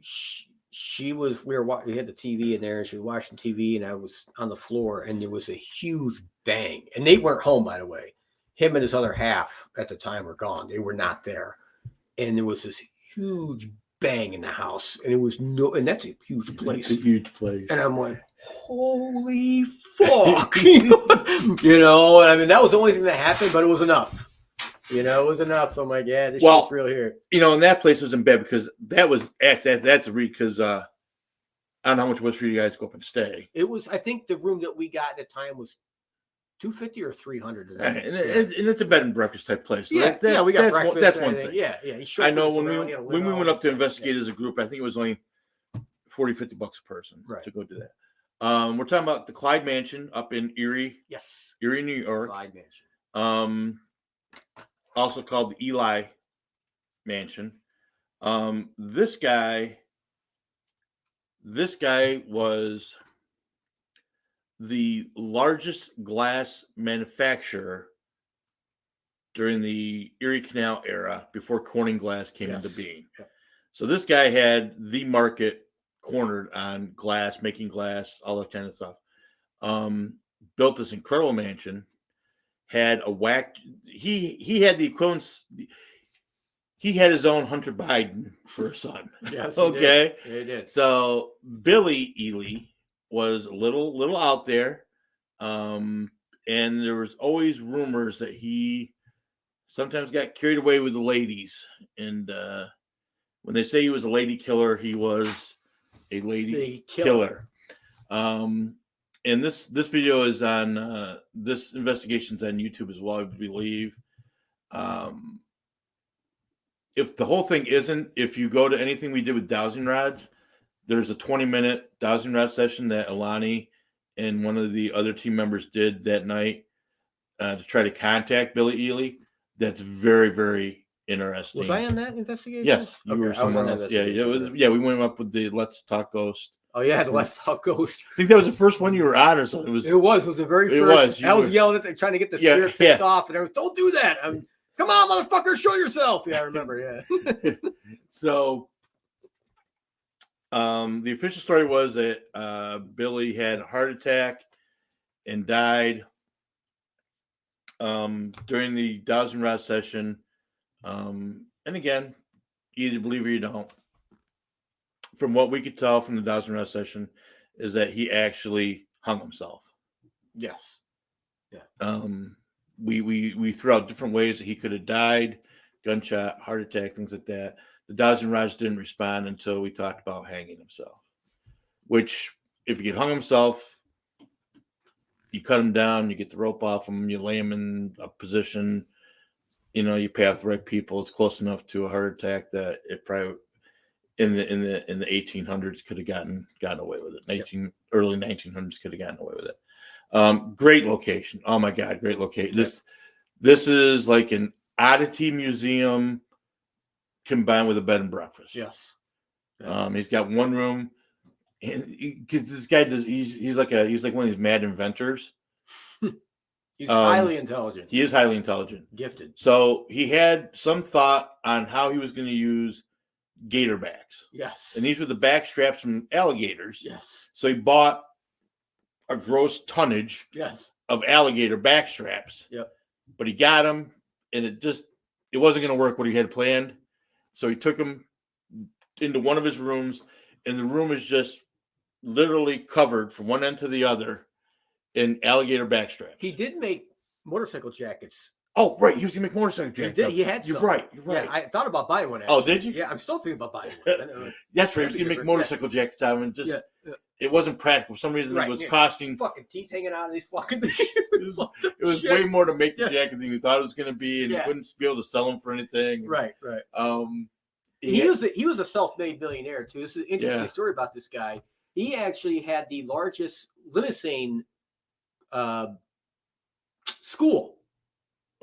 she was. We had the TV in there, and she was watching TV, and I was on the floor, and there was a huge bang, and they weren't home, by the way. Him and his other half at the time were gone. They were not there, and there was this huge bang in the house, and and that's a huge place. It's a huge place. And I'm like, holy fuck. And I mean, that was the only thing that happened, but it was enough. It was enough. I'm like, yeah, this shit's real here. And that place was in bed because that's because I don't know how much it was for you guys to go up and stay. It was, I think the room that we got at the time was $250 or $300. And it's a bed and breakfast type place. So yeah, we got breakfast. That's one thing. Yeah. I know when we went up to investigate as a group, I think it was only $40-$50 a person to go do that. We're talking about the Clyde Mansion up in Erie. Yes. Erie, New York. Clyde Mansion. Also called the Eli Mansion. This guy was the largest glass manufacturer during the Erie Canal era before Corning glass came into being. Yeah. So this guy had the market cornered on glass, making glass, all that kind of stuff. Built this incredible mansion, had he had the equivalence. He had his own Hunter Biden for a son. Yes, okay. He did. So Billy Ely was a little out there. And there was always rumors that he sometimes got carried away with the ladies. And when they say he was a lady killer, he was a lady killer. And this video is on this investigation's on YouTube as well, I believe. If the whole thing isn't, if you go to anything we did with dowsing rods, there's a 20-minute dowsing rod session that Alani and one of the other team members did that night to try to contact Billy Ely. That's very, very interesting. Was I on that investigation? Yes, you were someone else. Yeah, it was. Yeah, we went up with the Let's Talk Ghost. Oh yeah, the Let's Talk Ghost. I think that was the first one you were on, or something. It was the very first. I was yelling at them, trying to get the spirit pissed off, and everyone, don't do that. Come on, motherfucker, show yourself. Yeah, I remember. Yeah. So, the official story was that Billy had a heart attack and died during the dowsing rod session. And again, you either believe or you don't. From what we could tell from the Dawson arrest session, is that he actually hung himself. Yes. Yeah. We threw out different ways that he could have died, gunshot, heart attack, things like that. The Dawson Raj didn't respond until we talked about hanging himself. Which, if he had hung himself, you cut him down, you get the rope off him, you lay him in a position, you pay off the right people. It's close enough to a heart attack that it probably in the 1800s could have gotten away with it. Early 1900s could have gotten away with it. Great location. Oh my God, great location. This is like an oddity museum combined with a bed and breakfast. Yes. Yeah. He's got one room. Because this guy he's like one of these mad inventors. He's highly intelligent. He is highly intelligent. Gifted. So he had some thought on how he was going to use gator backs. Yes. And these were the back straps from alligators. Yes. So he bought a gross tonnage of alligator back straps. Yep. But he got them, and it wasn't going to work what he had planned. So he took them into one of his rooms, and the room is just literally covered from one end to the other in alligator back straps. He did make motorcycle jackets. Oh, right. He was going to make motorcycle jackets. He did. He had some. You're right. Yeah, I thought about buying one. Actually. Oh, did you? Yeah, I'm still thinking about buying one. That's right. He was going to make motorcycle jackets out of them. Just it wasn't practical. For some reason, it was costing. Fucking teeth hanging out of these fucking. It was way more to make the jacket than you thought it was going to be, and you wouldn't be able to sell them for anything. Right. He was a self-made millionaire too. This is an interesting story about this guy. He actually had the largest limousine school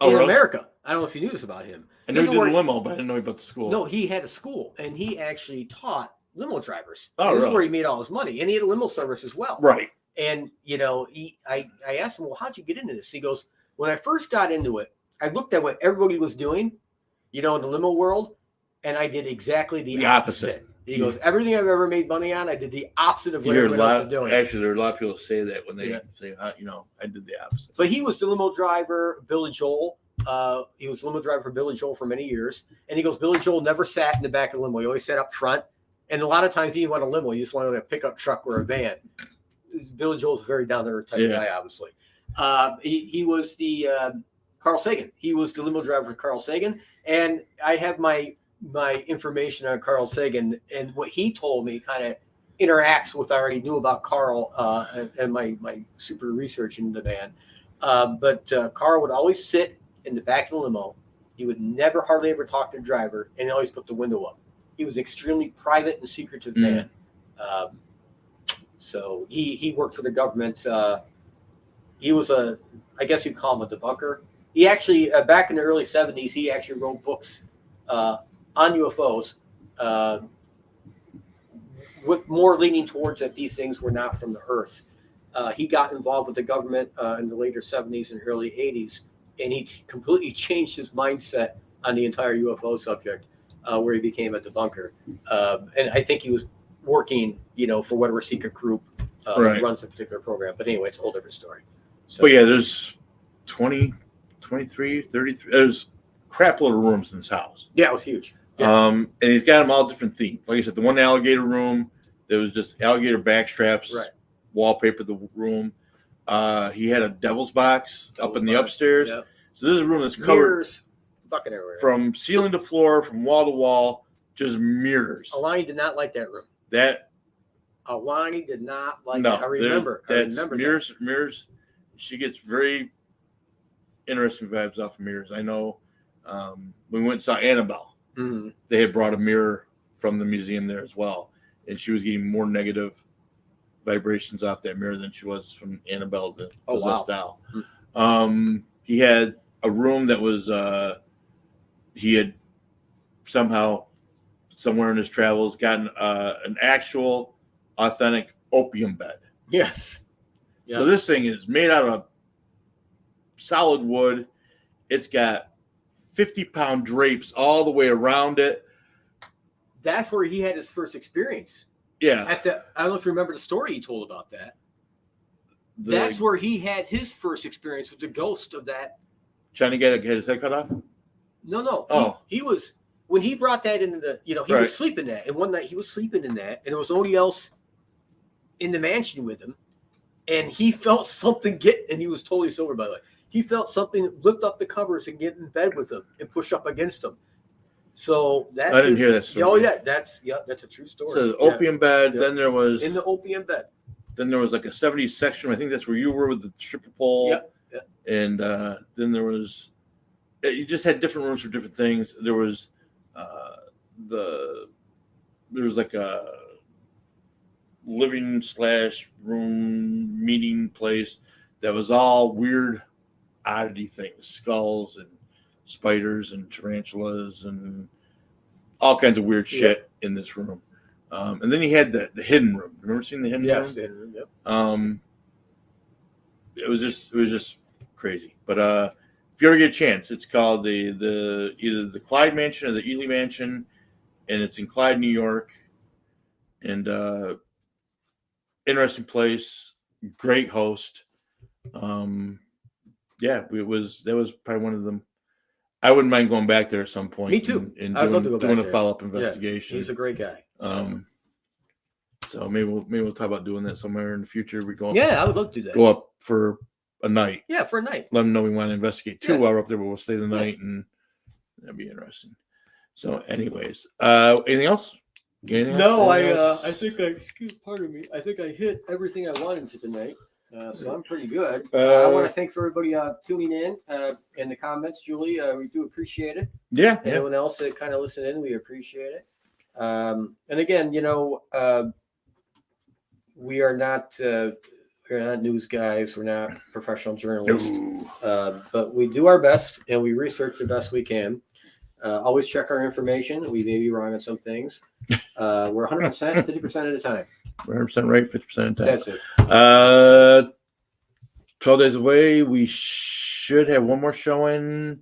in America. I don't know if you knew this about him. I knew he did a limo, but I didn't know about the school. No, he had a school, and he actually taught limo drivers. Oh, this is where he made all his money, and he had a limo service as well. Right. And I asked him, well, how'd you get into this? He goes, when I first got into it, I looked at what everybody was doing, in the limo world, and I did exactly the opposite. He goes, everything I've ever made money on, I did the opposite of what everyone else was doing. Actually, there are a lot of people who say that when they say, I did the opposite. But he was the limo driver, Billy Joel. He was the limo driver for Billy Joel for many years. And he goes, Billy Joel never sat in the back of the limo. He always sat up front. And a lot of times he didn't want a limo. He just wanted a pickup truck or a van. Billy Joel's a very down-to-earth type of guy, obviously. He was the Carl Sagan. He was the limo driver for Carl Sagan. And I have my information on Carl Sagan, and what he told me kind of interacts with what I already knew about Carl and my super research into the man. But Carl would always sit in the back of the limo. He would never hardly ever talk to the driver, and he always put the window up. He was an extremely private and secretive man. So he worked for the government. He was I guess you'd call him a debunker. He actually, back in the early 70s, he actually wrote books on UFOs, with more leaning towards that these things were not from the Earth. He got involved with the government in the later 70s and early 80s, and he completely changed his mindset on the entire UFO subject, where he became a debunker. And I think he was working, for whatever secret group runs a particular program. But anyway, it's a whole different story. So, but yeah, there's 20, 23, 33. There's crap load of rooms in his house. Yeah, it was huge. Yeah. And he's got them all different themed. Like I said, the one alligator room, there was just alligator back straps, wallpaper the room. He had a devil's box up in the upstairs. Yep. So this is a room that's covered mirrors, fucking everywhere. From ceiling to floor, from wall to wall, just mirrors. Alani did not like that room. Alani did not like it. I remember. Mirrors. She gets very interesting vibes off of mirrors. I know we went and saw Annabelle. Mm-hmm. They had brought a mirror from the museum there as well, and she was getting more negative vibrations off that mirror than she was from Annabelle, the possessed doll. Mm-hmm. He had a room that was he had somehow somewhere in his travels gotten an actual authentic opium bed. Yes. So this thing is made out of solid wood. It's got 50-pound drapes all the way around it. That's where he had his first experience. Yeah. I don't know if you remember the story he told about that. That's where he had his first experience with the ghost of that. Trying to get his head cut off? No. Oh. He was when he brought that into the, he would sleep in that. And one night he was sleeping in that, and there was nobody else in the mansion with him. And he felt something and he was totally sober, by the way. He felt something lift up the covers and get in bed with him and push up against him. So that's I didn't hear that story. Oh yeah, that's a true story. So the opium bed. Yeah. Then there was in the opium bed. Then there was like a 70s section. I think that's where you were with the stripper pole. Yep. And then there was. You just had different rooms for different things. There was, there was like a living/room meeting place that was all weird oddity things, skulls and spiders and tarantulas and all kinds of weird shit in this room. And then you had the hidden room. Remember seeing the hidden room? Yes, the hidden room. Yep. It was just crazy. But if you ever get a chance, it's called the either the Clyde Mansion or the Ely Mansion, and it's in Clyde, New York. And interesting place, great host. That was probably one of them. I wouldn't mind going back there at some point. Me too. And I'd love to go doing back a follow-up investigation. Yeah, he's a great guy. So maybe we'll talk about doing that somewhere in the future. We go. Yeah, I would love to do that. Go up for a night. Yeah, for a night. Let them know we want to investigate too while we're up there, but we'll stay the night, and that'd be interesting. So, anyways, anything else? No, I think pardon me. I think I hit everything I wanted to tonight. So I'm pretty good. I want to thank everybody tuning in the comments, Julie. We do appreciate it. Yeah. Anyone else that kind of listened in, we appreciate it. And again, we are not news guys. We're not professional journalists, but we do our best and we research the best we can. Always check our information. We may be wrong on some things. We're 100%, 50% of the time. 100% right, 50% of the time. That's it. 12 days away. We should have one more showing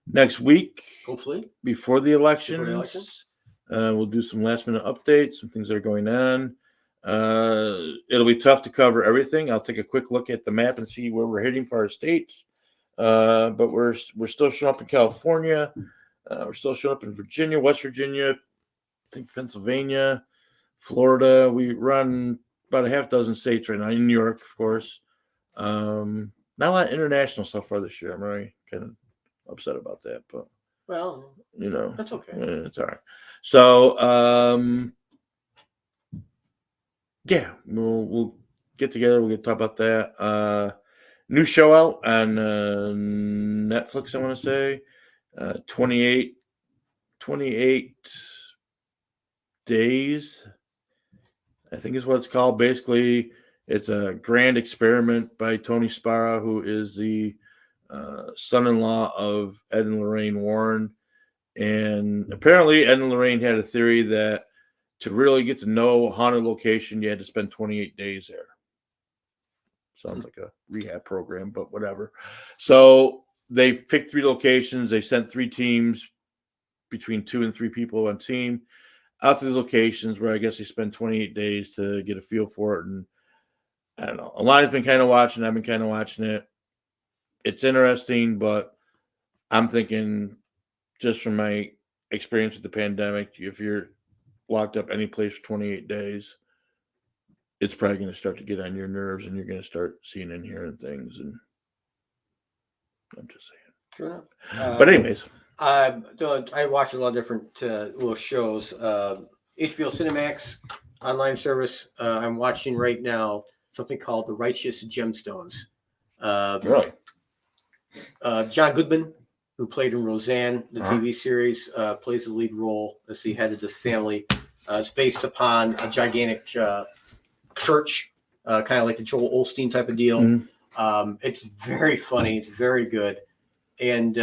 next week. Hopefully. Before the elections. We'll do some last minute updates, some things that are going on. It'll be tough to cover everything. I'll take a quick look at the map and see where we're heading for our states. But we're still showing up in California. We're still showing up in Virginia, West Virginia, I think Pennsylvania, Florida. We run about a half dozen states right now. In New York, of course. Not a lot of international so far this year. I'm really kind of upset about that, but that's okay. It's all right. So we'll get together. We'll talk about that. New show out on Netflix, I want to say. 28 days, I think is what it's called. Basically, it's a grand experiment by Tony Sparrow, who is the son-in-law of Ed and Lorraine Warren. And apparently Ed and Lorraine had a theory that to really get to know a haunted location, you had to spend 28 days there. Sounds like a rehab program, but whatever. So they picked 3 locations. They sent 3 teams, between 2 and 3 people on team, out to the locations where I guess they spent 28 days to get a feel for it. And I don't know. Alana's been kind of watching. I've been kind of watching it. It's interesting, but I'm thinking just from my experience with the pandemic, if you're locked up any place for 28 days, it's probably going to start to get on your nerves and you're going to start seeing and hearing things. And I'm just saying. Sure. But anyways. I watch a lot of different little shows. HBO Cinemax online service. I'm watching right now something called The Righteous Gemstones. Really? John Goodman, who played in Roseanne, the TV series, plays the lead role as the head of this family. It's based upon a gigantic church, kind of like the Joel Osteen type of deal. Mm-hmm. It's very funny. It's very good. And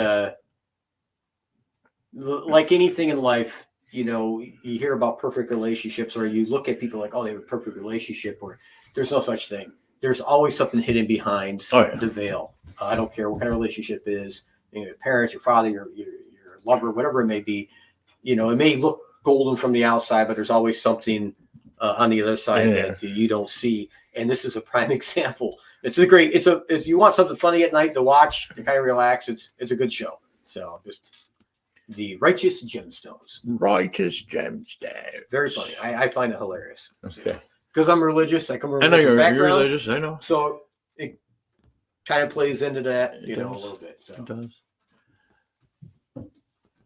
like anything in life, you hear about perfect relationships, or you look at people like, oh, they have a perfect relationship, or there's no such thing. There's always something hidden behind the veil. I don't care what kind of relationship it is. Your parents, your father, your lover, whatever it may be. It may look golden from the outside, but there's always something on the other side that you don't see. And this is a prime example. If you want something funny at night to watch and kind of relax, it's a good show. So just The Righteous Gemstones. Righteous Gemstones. Very funny. I find it hilarious. Okay. Because I'm religious. I come from a I know religious you're background. religious. I know. So it kind of plays into that, It a does. little bit. So. It does.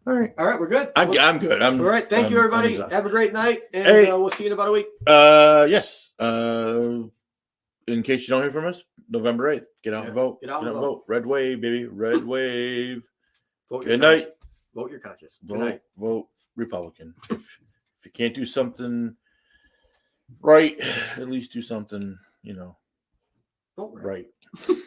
All right. All right, we're good. I'm good. All right. Thank you, everybody. Have a great night. And Hey. we'll see you in about a week. Yes. In case you don't hear from us, November 8th. Get out and vote. Get out and vote. Red wave, baby. Red wave. Vote Good night. Vote your conscience. Good night. Vote Republican. If you can't do something right, at least do something, Vote right.